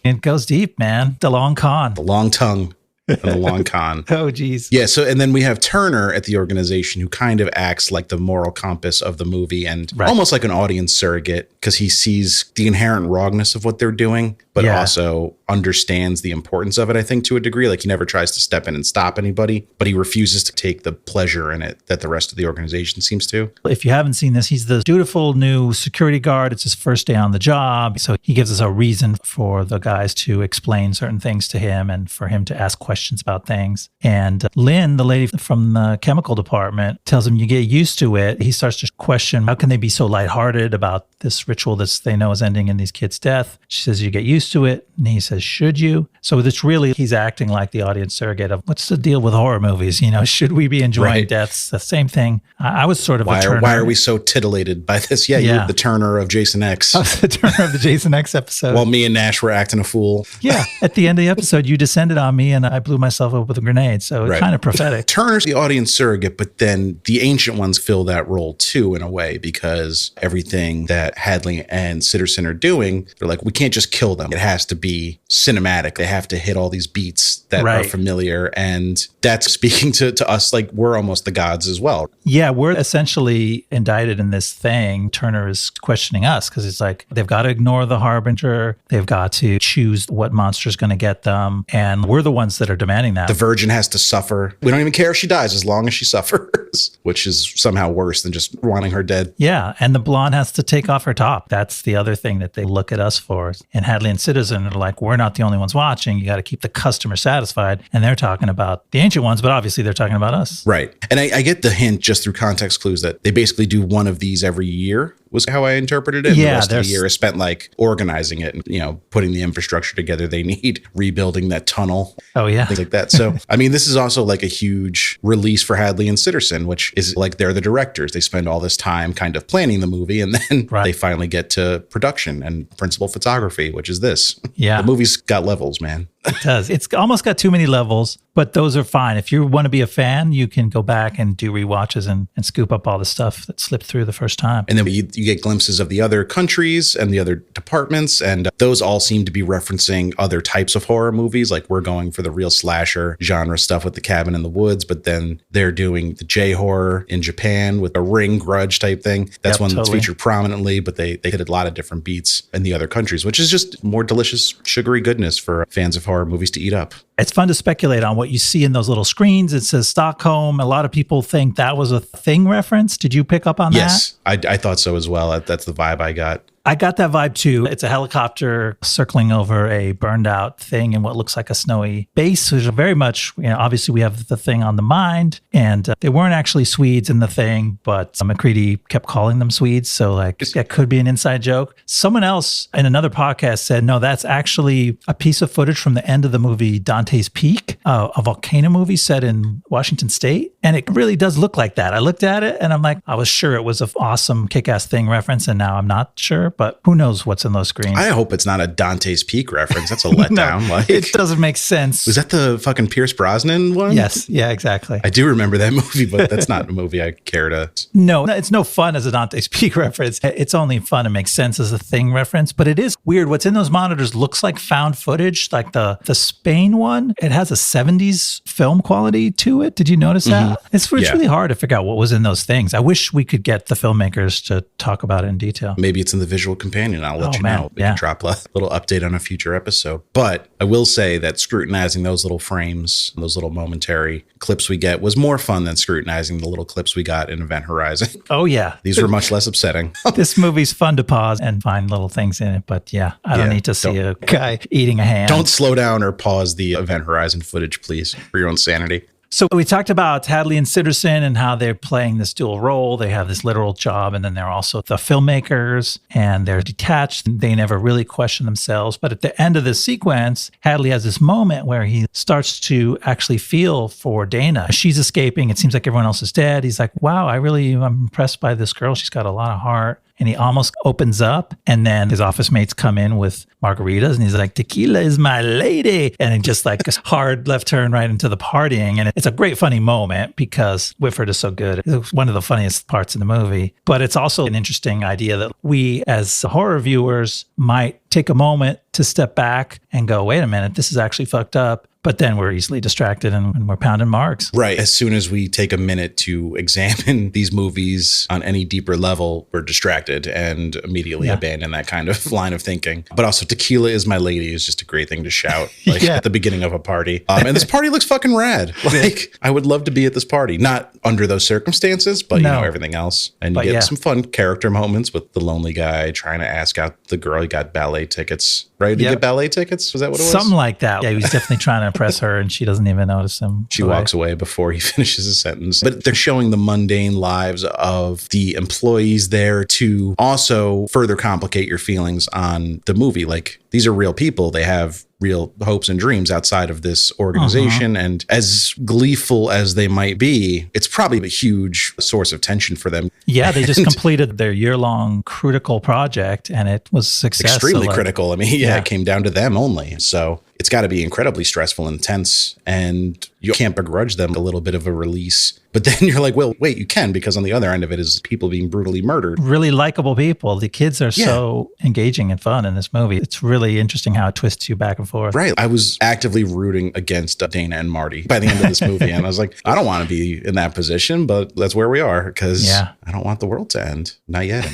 It goes deep, man. The long con. The long tongue. And the long con. Oh, geez. Yeah. So, and then we have Turner at the organization who kind of acts like the moral compass of the movie and almost like an audience surrogate because he sees the inherent wrongness of what they're doing, but also understands the importance of it, I think, to a degree. Like, he never tries to step in and stop anybody, but he refuses to take the pleasure in it that the rest of the organization seems to. If you haven't seen this, he's the dutiful new security guard. It's his first day on the job. So he gives us a reason for the guys to explain certain things to him and for him to ask questions about things. And Lynn, the lady from the chemical department, tells him you get used to it. He starts to question, how can they be so lighthearted about this ritual that they know is ending in these kids' death? She says, you get used to it. And he says, should you? So it's really, he's acting like the audience surrogate of what's the deal with horror movies? You know, should we be enjoying deaths? The same thing. I was sort of a Turner. Why are we so titillated by this? Yeah, you're the Turner of Jason X. I was the Turner of the Jason X episode. While me and Nash were acting a fool. Yeah. At the end of the episode, you descended on me and I blew myself up with a grenade. So it's kind of prophetic. Turner's the audience surrogate, but then the Ancient Ones fill that role too in a way, because everything that Hadley and Sitterson are doing, they're like, we can't just kill them. It has to be cinematic. They have to hit all these beats that are familiar. And that's speaking to us like we're almost the gods as well. Yeah, we're essentially indicted in this thing. Turner is questioning us because it's like they've got to ignore the Harbinger. They've got to choose what monster's going to get them. And we're the ones that are demanding that. The Virgin has to suffer. We don't even care if she dies as long as she suffers, which is somehow worse than just wanting her dead. Yeah, and the blonde has to take off her top. That's the other thing that they look at us for. And Hadley and Citizen are like, we're not the only ones watching. You got to keep the customer satisfied. And they're talking about the Ancient Ones, but obviously they're talking about us. Right. And I get the hint just through context clues that they basically do one of these every year, was how I interpreted it. Yeah, the rest of the year is spent like organizing it and, you know, putting the infrastructure together they need, rebuilding that tunnel. Oh, yeah. Things like that. So, I mean, this is also like a huge release for Hadley and Sitterson, which is like they're the directors. They spend all this time kind of planning the movie and then they finally get to production and principal photography, which is this. Yeah. The movie's got levels, man. It does. It's almost got too many levels, but those are fine. If you want to be a fan, you can go back and do rewatches and scoop up all the stuff that slipped through the first time. And then you get glimpses of the other countries and the other departments, and those all seem to be referencing other types of horror movies. Like we're going for the real slasher genre stuff with the cabin in the woods, but then they're doing the J-horror in Japan with a Ring Grudge type thing. That's one that's featured prominently, but they hit a lot of different beats in the other countries, which is just more delicious, sugary goodness for fans of horror movies to eat up. It's fun to speculate on what you see in those little screens. It says Stockholm. A lot of people think that was a Thing reference. Did you pick up on that? Yes, I thought so as well. That's the vibe I got. I got that vibe too. It's a helicopter circling over a burned out thing in what looks like a snowy base, which is very much, obviously we have the Thing on the mind, and they weren't actually Swedes in the Thing, but McCready kept calling them Swedes. So that could be an inside joke. Someone else in another podcast said, no, that's actually a piece of footage from the end of the movie Dante's Peak, a volcano movie set in Washington State. And it really does look like that. I looked at it and I'm like, I was sure it was an awesome kick-ass Thing reference, and now I'm not sure. But who knows what's in those screens? I hope it's not a Dante's Peak reference. That's a letdown. No, it doesn't make sense. Was that the fucking Pierce Brosnan one? Yes. Yeah, exactly. I do remember that movie, but that's not a movie I care to. No, it's no fun as a Dante's Peak reference. It's only fun and makes sense as a Thing reference, but it is weird. What's in those monitors looks like found footage, like the Spain one. It has a 70s film quality to it. Did you notice that? It's really hard to figure out what was in those things. I wish we could get the filmmakers to talk about it in detail. Maybe it's in the visual companion. I'll let you know. We can drop a little update on a future episode. But I will say that scrutinizing those little frames, those little momentary clips we get was more fun than scrutinizing the little clips we got in Event Horizon. Oh, yeah. These were much less upsetting. This movie's fun to pause and find little things in it. But I don't need to see a guy eating a hand. Don't slow down or pause the Event Horizon footage, please, for your own sanity. So we talked about Hadley and Sitterson and how they're playing this dual role. They have this literal job, and then they're also the filmmakers, and they're detached. They never really question themselves. But at the end of this sequence, Hadley has this moment where he starts to actually feel for Dana. She's escaping. It seems like everyone else is dead. He's like, wow, I'm impressed by this girl. She's got a lot of heart. And he almost opens up, and then his office mates come in with margaritas, and he's like, tequila is my lady. And it just like a hard left turn right into the partying. And it's a great funny moment because Whitford is so good. It's one of the funniest parts in the movie. But it's also an interesting idea that we as horror viewers might take a moment to step back and go, wait a minute, this is actually fucked up. But then we're easily distracted and we're pounding marks. Right. As soon as we take a minute to examine these movies on any deeper level, we're distracted and immediately abandon that kind of line of thinking. But also, tequila is my lady is just a great thing to shout at the beginning of a party. And this party looks fucking rad. Like, I would love to be at this party. Not under those circumstances, but everything else. And you get some fun character moments with the lonely guy trying to ask out the girl. He got ballet tickets, right? Did he get ballet tickets? Was that what it was? Something like that. Yeah, he was definitely trying to impress her, and she doesn't even notice him. She walks away before he finishes his sentence. But they're showing the mundane lives of the employees there to also further complicate your feelings on the movie. Like, these are real people. They have real hopes and dreams outside of this organization. And as gleeful as they might be, it's probably a huge source of tension for them. Yeah, they just completed their year-long critical project, and it was a success. Extremely critical. I mean, it came down to them only. So it's got to be incredibly stressful and tense, and you can't begrudge them a little bit of a release. But then you're like, well, wait, you can, because on the other end of it is people being brutally murdered. Really likable people. The kids are so engaging and fun in this movie. It's really interesting how it twists you back and forth. Right. I was actively rooting against Dana and Marty by the end of this movie. And I was like, I don't want to be in that position, but that's where we are, because I don't want the world to end. Not yet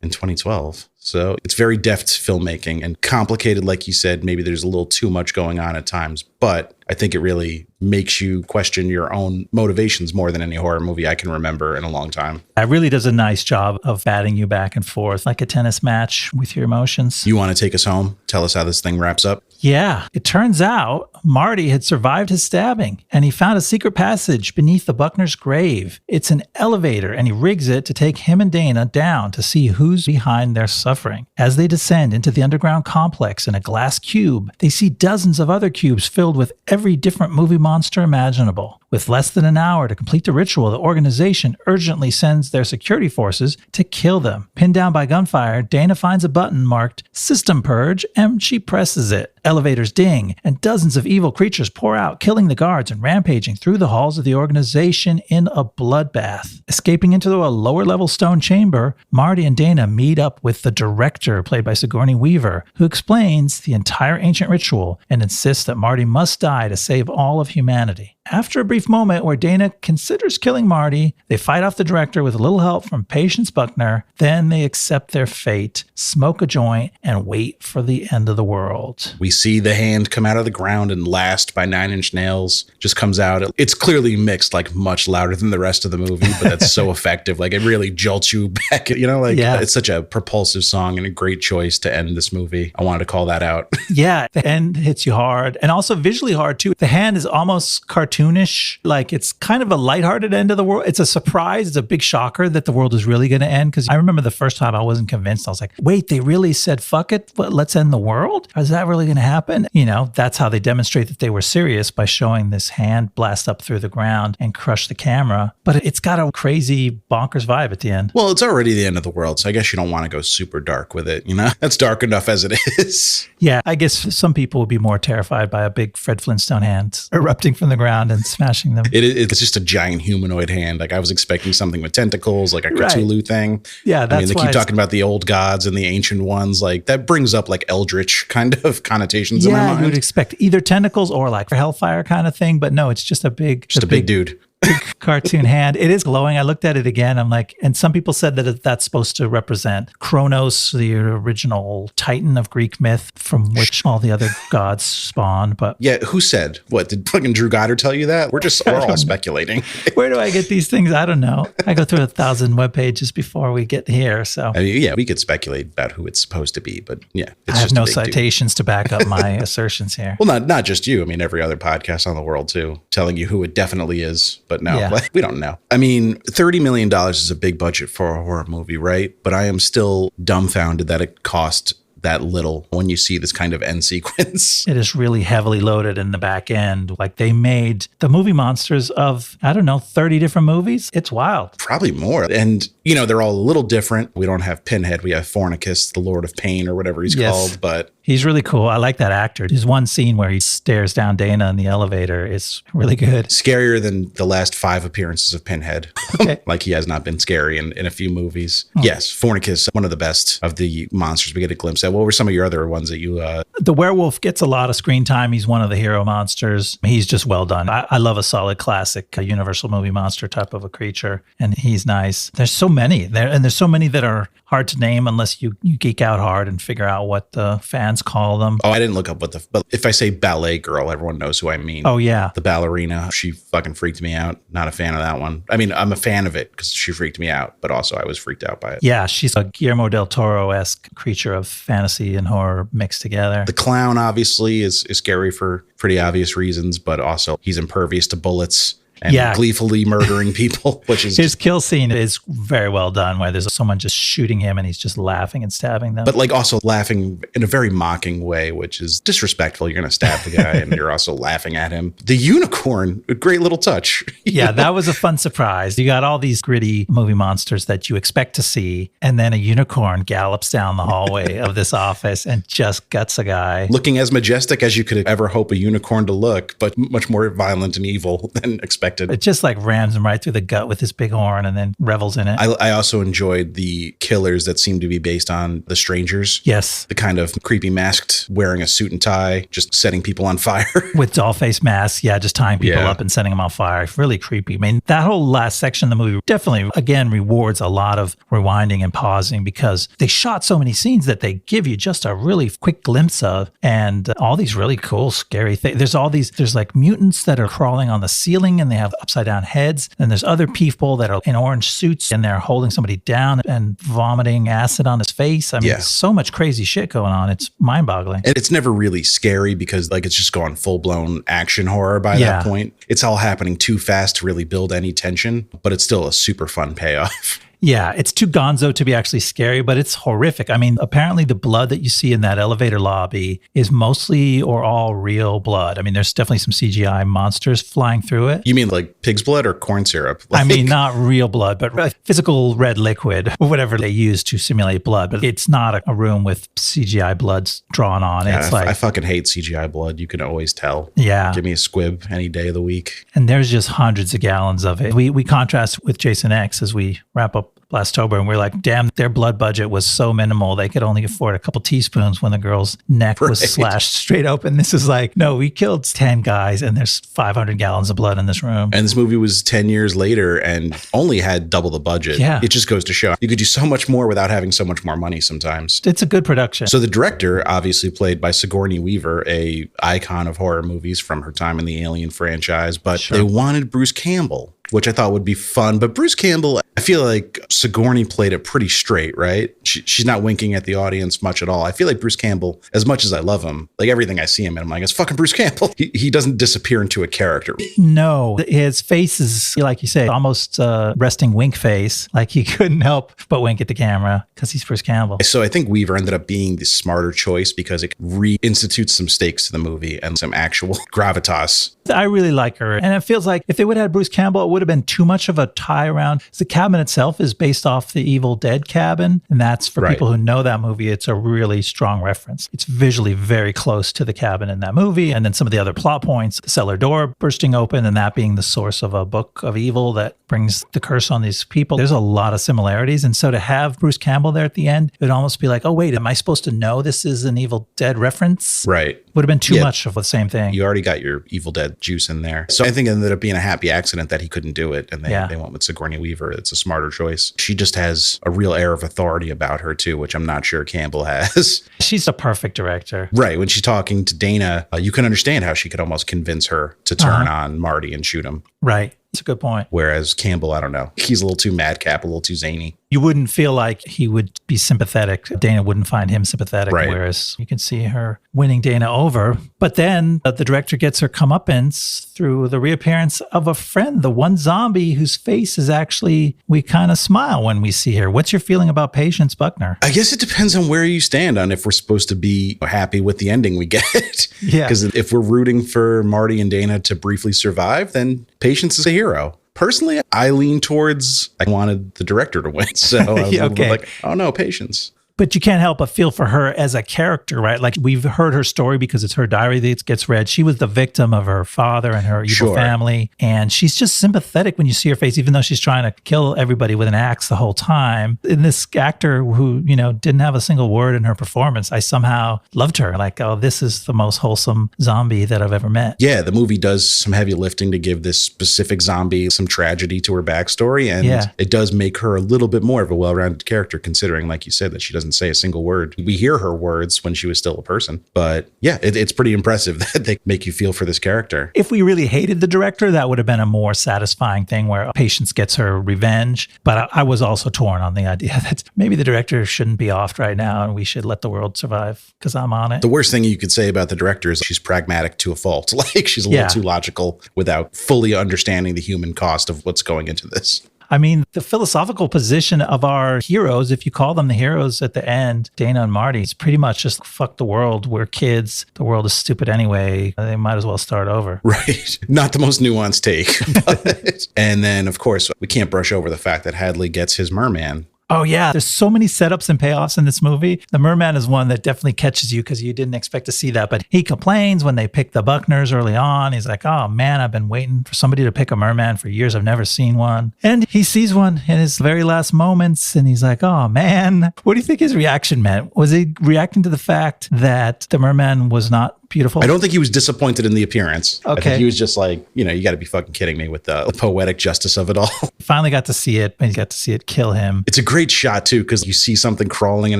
in 2012. So it's very deft filmmaking and complicated. Like you said, maybe there's a little too much going on at times, but I think it really makes you question your own motivations more than any horror movie I can remember in a long time. It really does a nice job of batting you back and forth like a tennis match with your emotions. You want to take us home? Tell us how this thing wraps up? Yeah. It turns out Marty had survived his stabbing, and he found a secret passage beneath the Buckner's grave. It's an elevator, and he rigs it to take him and Dana down to see who's behind their suffering. As they descend into the underground complex in a glass cube, they see dozens of other cubes filled with every different movie monster imaginable. With less than an hour to complete the ritual, the organization urgently sends their security forces to kill them. Pinned down by gunfire, Dana finds a button marked System Purge, and she presses it. Elevators ding, and dozens of evil creatures pour out, killing the guards and rampaging through the halls of the organization in a bloodbath. Escaping into a lower-level stone chamber, Marty and Dana meet up with the director, played by Sigourney Weaver, who explains the entire ancient ritual and insists that Marty must die to save all of humanity. After a brief moment where Dana considers killing Marty, they fight off the director with a little help from Patience Buckner. Then they accept their fate, smoke a joint, and wait for the end of the world. We see the hand come out of the ground and Last by Nine Inch Nails just comes out. It's clearly mixed like much louder than the rest of the movie, but that's so effective. Like it really jolts you back. It's such a propulsive song and a great choice to end this movie. I wanted to call that out. Yeah, the end hits you hard and also visually hard too. The hand is almost cartoonish. Like it's kind of a lighthearted end of the world. It's a surprise. It's a big shocker that the world is really going to end. Because I remember the first time I wasn't convinced. I was like, wait, they really said, fuck it. Let's end the world? Is that really going to happen? That's how they demonstrate that they were serious, by showing this hand blast up through the ground and crush the camera. But it's got a crazy bonkers vibe at the end. Well, it's already the end of the world. So I guess you don't want to go super dark with it. That's dark enough as it is. Yeah, I guess some people would be more terrified by a big Fred Flintstone hand erupting from the ground and smashing them. It's just a giant humanoid hand. Like I was expecting something with tentacles, like a Cthulhu thing. Yeah, that's they keep talking about the old gods and the ancient ones. Like that brings up like eldritch kind of connotations in my mind. Yeah, you would expect either tentacles or like hellfire kind of thing, but no, it's just a big dude. Big cartoon hand. It is glowing. I looked at it again. I'm like, and some people said that that's supposed to represent Kronos, the original Titan of Greek myth from which all the other gods spawned. But yeah, who said? What, did fucking Drew Goddard tell you that? We're all speculating. Where do I get these things? I don't know. I go through 1,000 web pages before we get here. So we could speculate about who it's supposed to be, but yeah, I have no citations to back up my assertions here. Well, not just you. I mean, every other podcast on the world too, telling you who it definitely is. But no, we don't know. I mean, $30 million is a big budget for a horror movie, right? But I am still dumbfounded that it cost that little when you see this kind of end sequence. It is really heavily loaded in the back end. Like they made the movie monsters of, 30 different movies. It's wild. Probably more. And, they're all a little different. We don't have Pinhead. We have Fornicus, the Lord of Pain or whatever he's called. But he's really cool. I like that actor. There's one scene where he stares down Dana in the elevator. It's really good. Scarier than the last 5 appearances of Pinhead. Okay. Like he has not been scary in a few movies. Oh. Yes, Fornicus, one of the best of the monsters we get a glimpse at. What were some of your other ones that you... The werewolf gets a lot of screen time. He's one of the hero monsters. He's just well done. I love a solid classic, a Universal movie monster type of a creature. And he's nice. There's so many there. And there's so many that are hard to name unless you geek out hard and figure out what the fans call them. Oh, I didn't look up but if I say ballet girl, everyone knows who I mean. Oh, yeah. The ballerina. She fucking freaked me out. Not a fan of that one. I mean, I'm a fan of it because she freaked me out, but also I was freaked out by it. Yeah, she's a Guillermo del Toro-esque creature of fantasy and horror mixed together. The clown obviously is scary for pretty obvious reasons, but also he's impervious to bullets. And gleefully murdering people, which is his kill scene is very well done, where there's someone just shooting him and he's just laughing and stabbing them. But like also laughing in a very mocking way, which is disrespectful. You're going to stab the guy and you're also laughing at him. The unicorn, a great little touch. Yeah, that was a fun surprise. You got all these gritty movie monsters that you expect to see, and then a unicorn gallops down the hallway of this office and just guts a guy. Looking as majestic as you could ever hope a unicorn to look, but much more violent and evil than expected. It just like rams him right through the gut with his big horn and then revels in it. I also enjoyed the killers that seem to be based on The Strangers. Yes. The kind of creepy masked, wearing a suit and tie, just setting people on fire. With doll face masks. Yeah, just tying people up and setting them on fire. Really creepy. I mean, that whole last section of the movie definitely, again, rewards a lot of rewinding and pausing because they shot so many scenes that they give you just a really quick glimpse of, and all these really cool, scary things. There's like mutants that are crawling on the ceiling and they have upside down heads. And there's other people that are in orange suits and they're holding somebody down and vomiting acid on his face. I mean, so much crazy shit going on. It's mind boggling. And it's never really scary because like it's just going full blown action horror by that point. It's all happening too fast to really build any tension, but it's still a super fun payoff. Yeah, it's too gonzo to be actually scary, but it's horrific. I mean, apparently the blood that you see in that elevator lobby is mostly or all real blood. I mean, there's definitely some CGI monsters flying through it. You mean like pig's blood or corn syrup? I mean, not real blood, but physical red liquid or whatever they use to simulate blood. But it's not a room with CGI bloods drawn on. Yeah, it's like, I fucking hate CGI blood. You can always tell. Yeah. Give me a squib any day of the week. And there's just hundreds of gallons of it. We contrast with Jason X as we wrap up Blastober, and we're like, damn, their blood budget was so minimal. They could only afford a couple teaspoons when the girl's neck was slashed straight open. This is like, no, we killed 10 guys and there's 500 gallons of blood in this room. And this movie was 10 years later and only had double the budget. Yeah. It just goes to show you could do so much more without having so much more money sometimes. It's a good production. So the director, obviously played by Sigourney Weaver, a icon of horror movies from her time in the Alien franchise, but they wanted Bruce Campbell, which I thought would be fun. But Bruce Campbell, I feel like Sigourney played it pretty straight, right? She's not winking at the audience much at all. I feel like Bruce Campbell, as much as I love him, like everything I see him in, I'm like, it's fucking Bruce Campbell. He doesn't disappear into a character. No, his face is, like you say, almost resting wink face. Like he couldn't help but wink at the camera because he's Bruce Campbell. So I think Weaver ended up being the smarter choice because it reinstitutes some stakes to the movie and some actual gravitas. I really like her. And it feels like if they would have had Bruce Campbell, it would have been too much of a tie around. The cabin itself is based off the Evil Dead cabin. And that's for people who know that movie. It's a really strong reference. It's visually very close to the cabin in that movie. And then some of the other plot points, the cellar door bursting open and that being the source of a book of evil that brings the curse on these people. There's a lot of similarities. And so to have Bruce Campbell there at the end, it would almost be like, oh, wait, am I supposed to know this is an Evil Dead reference? Right. Would have been too much of the same thing. You already got your Evil Dead juice in there. So I think it ended up being a happy accident that he couldn't do it. And they went with Sigourney Weaver. It's a smarter choice. She just has a real air of authority about her too, which I'm not sure Campbell has. She's a perfect director. Right. When she's talking to Dana, you can understand how she could almost convince her to turn on Marty and shoot him. Right. It's a good point. Whereas Campbell, I don't know. He's a little too madcap, a little too zany. You wouldn't feel like he would be sympathetic. Dana wouldn't find him sympathetic, right. Whereas you can see her winning Dana over. But then the director gets her comeuppance through the reappearance of a friend, the one zombie whose face is actually, we kind of smile when we see her. What's your feeling about Patience Buckner? I guess it depends on where you stand on if we're supposed to be happy with the ending we get. Yeah. Because if we're rooting for Marty and Dana to briefly survive, then Patience is a hero. Personally, I lean towards I wanted the director to win. So I was a little bit like, oh no, Patience. But you can't help but feel for her as a character, right? Like we've heard her story because it's her diary that gets read. She was the victim of her father and her evil family. And she's just sympathetic when you see her face, even though she's trying to kill everybody with an axe the whole time. And this actor who, didn't have a single word in her performance, I somehow loved her. Like, oh, this is the most wholesome zombie that I've ever met. Yeah, the movie does some heavy lifting to give this specific zombie some tragedy to her backstory. And it does make her a little bit more of a well-rounded character, considering, like you said, that she doesn't say a single word. We hear her words when she was still a person. But yeah, it's pretty impressive that they make you feel for this character. If we really hated the director, that would have been a more satisfying thing where Patience gets her revenge. But I was also torn on the idea that maybe the director shouldn't be offed right now and we should let the world survive because I'm on it. The worst thing you could say about the director is she's pragmatic to a fault. Like she's a little too logical without fully understanding the human cost of what's going into this. I mean, the philosophical position of our heroes, if you call them the heroes at the end, Dana and Marty, it's pretty much just fuck the world. We're kids. The world is stupid anyway. They might as well start over. Right. Not the most nuanced take. And then, of course, we can't brush over the fact that Hadley gets his merman. Oh, yeah. There's so many setups and payoffs in this movie. The merman is one that definitely catches you because you didn't expect to see that. But he complains when they pick the Buckners early on. He's like, oh, man, I've been waiting for somebody to pick a merman for years. I've never seen one. And he sees one in his very last moments. And he's like, oh, man. What do you think his reaction meant? Was he reacting to the fact that the merman was not beautiful? I don't think he was disappointed in the appearance. Okay. I think he was just like, you got to be fucking kidding me with the poetic justice of it all. Finally got to see it. And he got to see it kill him. It's a great shot too, because you see something crawling and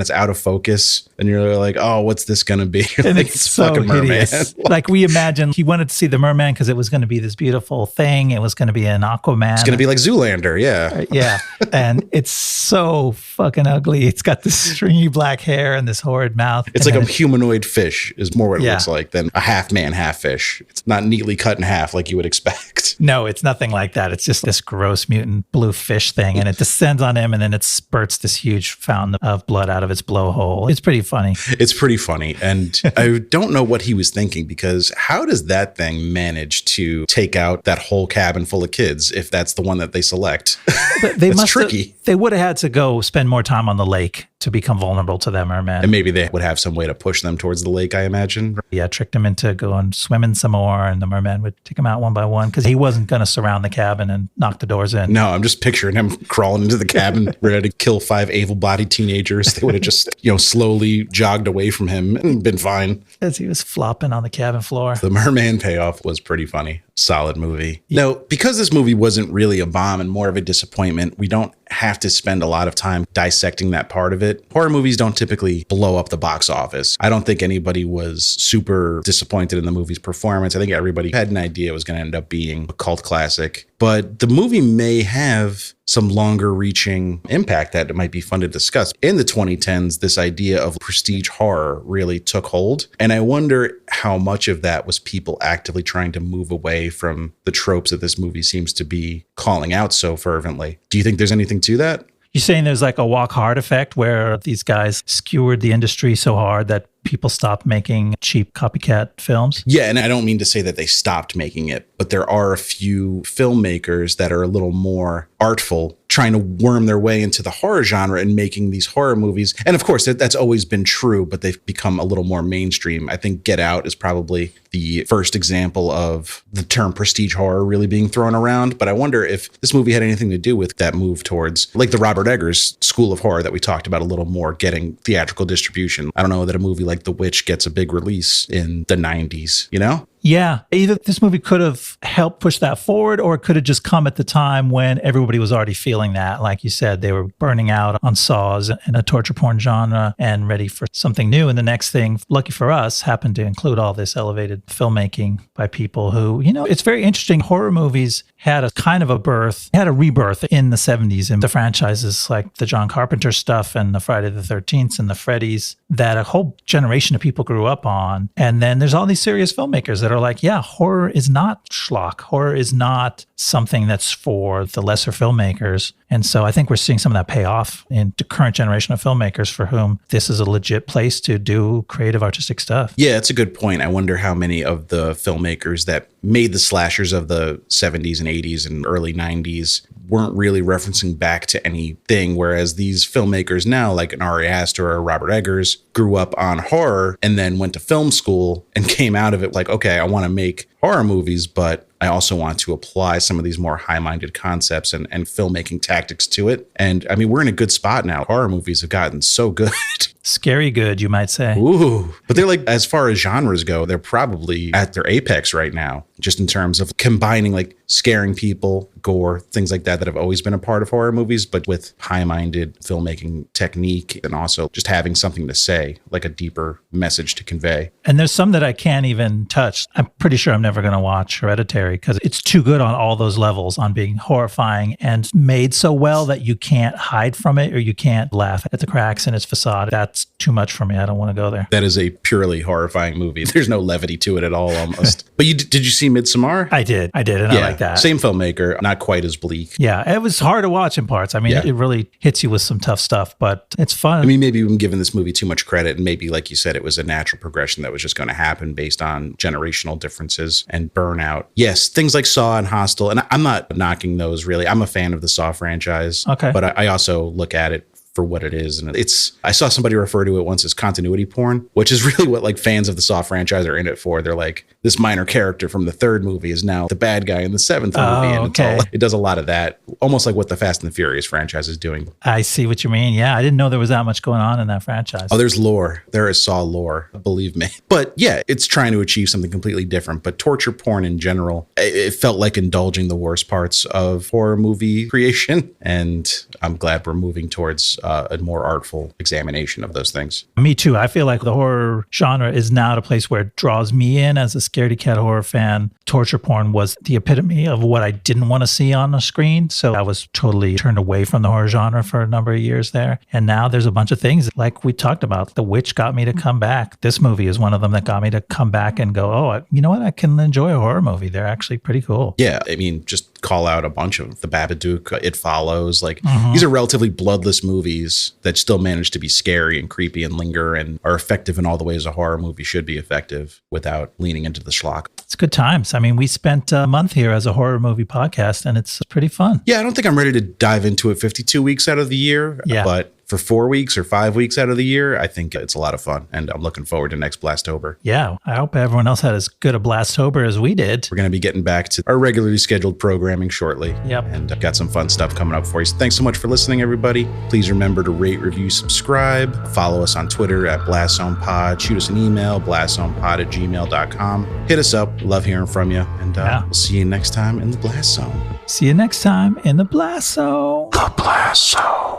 it's out of focus and you're like, oh, what's this going to be? And like, it's so fucking hideous. Like we imagined he wanted to see the merman because it was going to be this beautiful thing. It was going to be an Aquaman. It's going to be like Zoolander. Yeah. Yeah. And it's so fucking ugly. It's got this stringy black hair and this horrid mouth. It's like a humanoid fish is more what it looks like. like than a half man, half fish. It's not neatly cut in half like you would expect. No, it's nothing like that. It's just this gross mutant blue fish thing, and it descends on him, and then it spurts this huge fountain of blood out of its blowhole. It's pretty funny. It's pretty funny. And I don't know what he was thinking, because how does that thing manage to take out that whole cabin full of kids if that's the one that they select? But they tricky. They would have had to go spend more time on the lake to become vulnerable to them mermen. And maybe they would have some way to push them towards the lake, I imagine. Yeah, tricked them into going swimming some more, and the mermen would take them out one by one, because he wasn't going to surround the cabin and knock the doors in. No, I'm just picturing him crawling into the cabin, ready to kill 5 able-bodied teenagers. They would have just, slowly jogged away from him and been fine. As he was flopping on the cabin floor. The merman payoff was pretty funny. Solid movie. Yeah. Now, because this movie wasn't really a bomb and more of a disappointment, we don't have to spend a lot of time dissecting that part of it. Horror movies don't typically blow up the box office. I don't think anybody was super disappointed in the movie's performance. I think everybody had an idea it was going to end up being a cult classic. But the movie may have some longer reaching impact that it might be fun to discuss. In the 2010s, this idea of prestige horror really took hold. And I wonder how much of that was people actively trying to move away from the tropes that this movie seems to be calling out so fervently. Do you think there's anything to that? You're saying there's like a walk hard effect where these guys skewered the industry so hard that people stopped making cheap copycat films? Yeah, and I don't mean to say that they stopped making it, but there are a few filmmakers that are a little more artful, trying to worm their way into the horror genre and making these horror movies. And of course, that's always been true, but they've become a little more mainstream. I think Get Out is probably the first example of the term prestige horror really being thrown around. But I wonder if this movie had anything to do with that move towards, like the Robert Eggers school of horror that we talked about a little more, getting theatrical distribution. I don't know that a movie like The Witch gets a big release in the 90s, Yeah, either this movie could have helped push that forward, or it could have just come at the time when everybody was already feeling that. Like you said, they were burning out on saws and a torture porn genre and ready for something new. And the next thing, lucky for us, happened to include all this elevated filmmaking by people who, it's very interesting. Horror movies had a kind of had a rebirth in the 70s, and the franchises like the John Carpenter stuff and the Friday the 13th and the Freddys that a whole generation of people grew up on. And then there's all these serious filmmakers that are like, yeah, horror is not schlock. Horror is not something that's for the lesser filmmakers. And so I think we're seeing some of that pay off in the current generation of filmmakers for whom this is a legit place to do creative artistic stuff. Yeah, it's a good point. I wonder how many of the filmmakers that made the slashers of the 70s and 80s and early 90s weren't really referencing back to anything, whereas these filmmakers now, like an Ari Aster or Robert Eggers, grew up on horror and then went to film school and came out of it like, okay, I want to make horror movies, but I also want to apply some of these more high-minded concepts and filmmaking tactics to it. And I mean, we're in a good spot now. Horror movies have gotten so good. Scary good, you might say. Ooh. But they're like, as far as genres go, they're probably at their apex right now, just in terms of combining like scaring people, gore, things like that have always been a part of horror movies, but with high-minded filmmaking technique and also just having something to say, like a deeper message to convey. And there's some that I can't even touch. I'm pretty sure I'm never going to watch Hereditary because it's too good on all those levels, on being horrifying and made so well that you can't hide from it or you can't laugh at the cracks in its facade. That's too much for me. I don't want to go there. That is a purely horrifying movie. There's no levity to it at all, almost. But did you see Midsommar? I did. And I like that. Same filmmaker, not quite as bleak. Yeah, it was hard to watch in parts. I mean, It really hits you with some tough stuff, but it's fun. I mean, maybe we've given this movie too much credit, and maybe, like you said, it was a natural progression that was just going to happen based on generational differences and burnout. Yes, things like Saw and Hostel, and I'm not knocking those really. I'm a fan of the Saw franchise, okay, but I also look at it for what it is. And I saw somebody refer to it once as continuity porn, which is really what like fans of the Saw franchise are in it for. They're like, this minor character from the third movie is now the bad guy in the seventh movie. And okay. It does a lot of that, almost like what the Fast and the Furious franchise is doing. I see what you mean. Yeah, I didn't know there was that much going on in that franchise. Oh, there's lore. There is Saw lore, believe me. But yeah, it's trying to achieve something completely different. But torture porn in general it felt like indulging the worst parts of horror movie creation. And I'm glad we're moving towards a more artful examination of those things. Me too. I feel like the horror genre is now at a place where it draws me in as a scaredy cat horror fan. Torture porn was the epitome of what I didn't want to see on the screen. So I was totally turned away from the horror genre for a number of years there. And now there's a bunch of things like we talked about. The Witch got me to come back. This movie is one of them that got me to come back and go, oh, you know what? I can enjoy a horror movie. They're actually pretty cool. Yeah. I mean, just call out a bunch of The Babadook, It Follows. Like these are relatively bloodless movies that still manage to be scary and creepy and linger and are effective in all the ways a horror movie should be effective without leaning into the schlock. It's good times. I mean, we spent a month here as a horror movie podcast and it's pretty fun. Yeah, I don't think I'm ready to dive into it 52 weeks out of the year. Yeah. But for 4 weeks or 5 weeks out of the year, I think it's a lot of fun. And I'm looking forward to next Blastober. Yeah, I hope everyone else had as good a Blastober as we did. We're going to be getting back to our regularly scheduled programming shortly. Yep. And I've got some fun stuff coming up for you. So thanks so much for listening, everybody. Please remember to rate, review, subscribe. Follow us on Twitter at BlastZonePod. Shoot us an email, blastzonepod@gmail.com. Hit us up. Love hearing from you. And we'll see you next time in the Blast Zone. See you next time in the Blast Zone. The Blast Zone.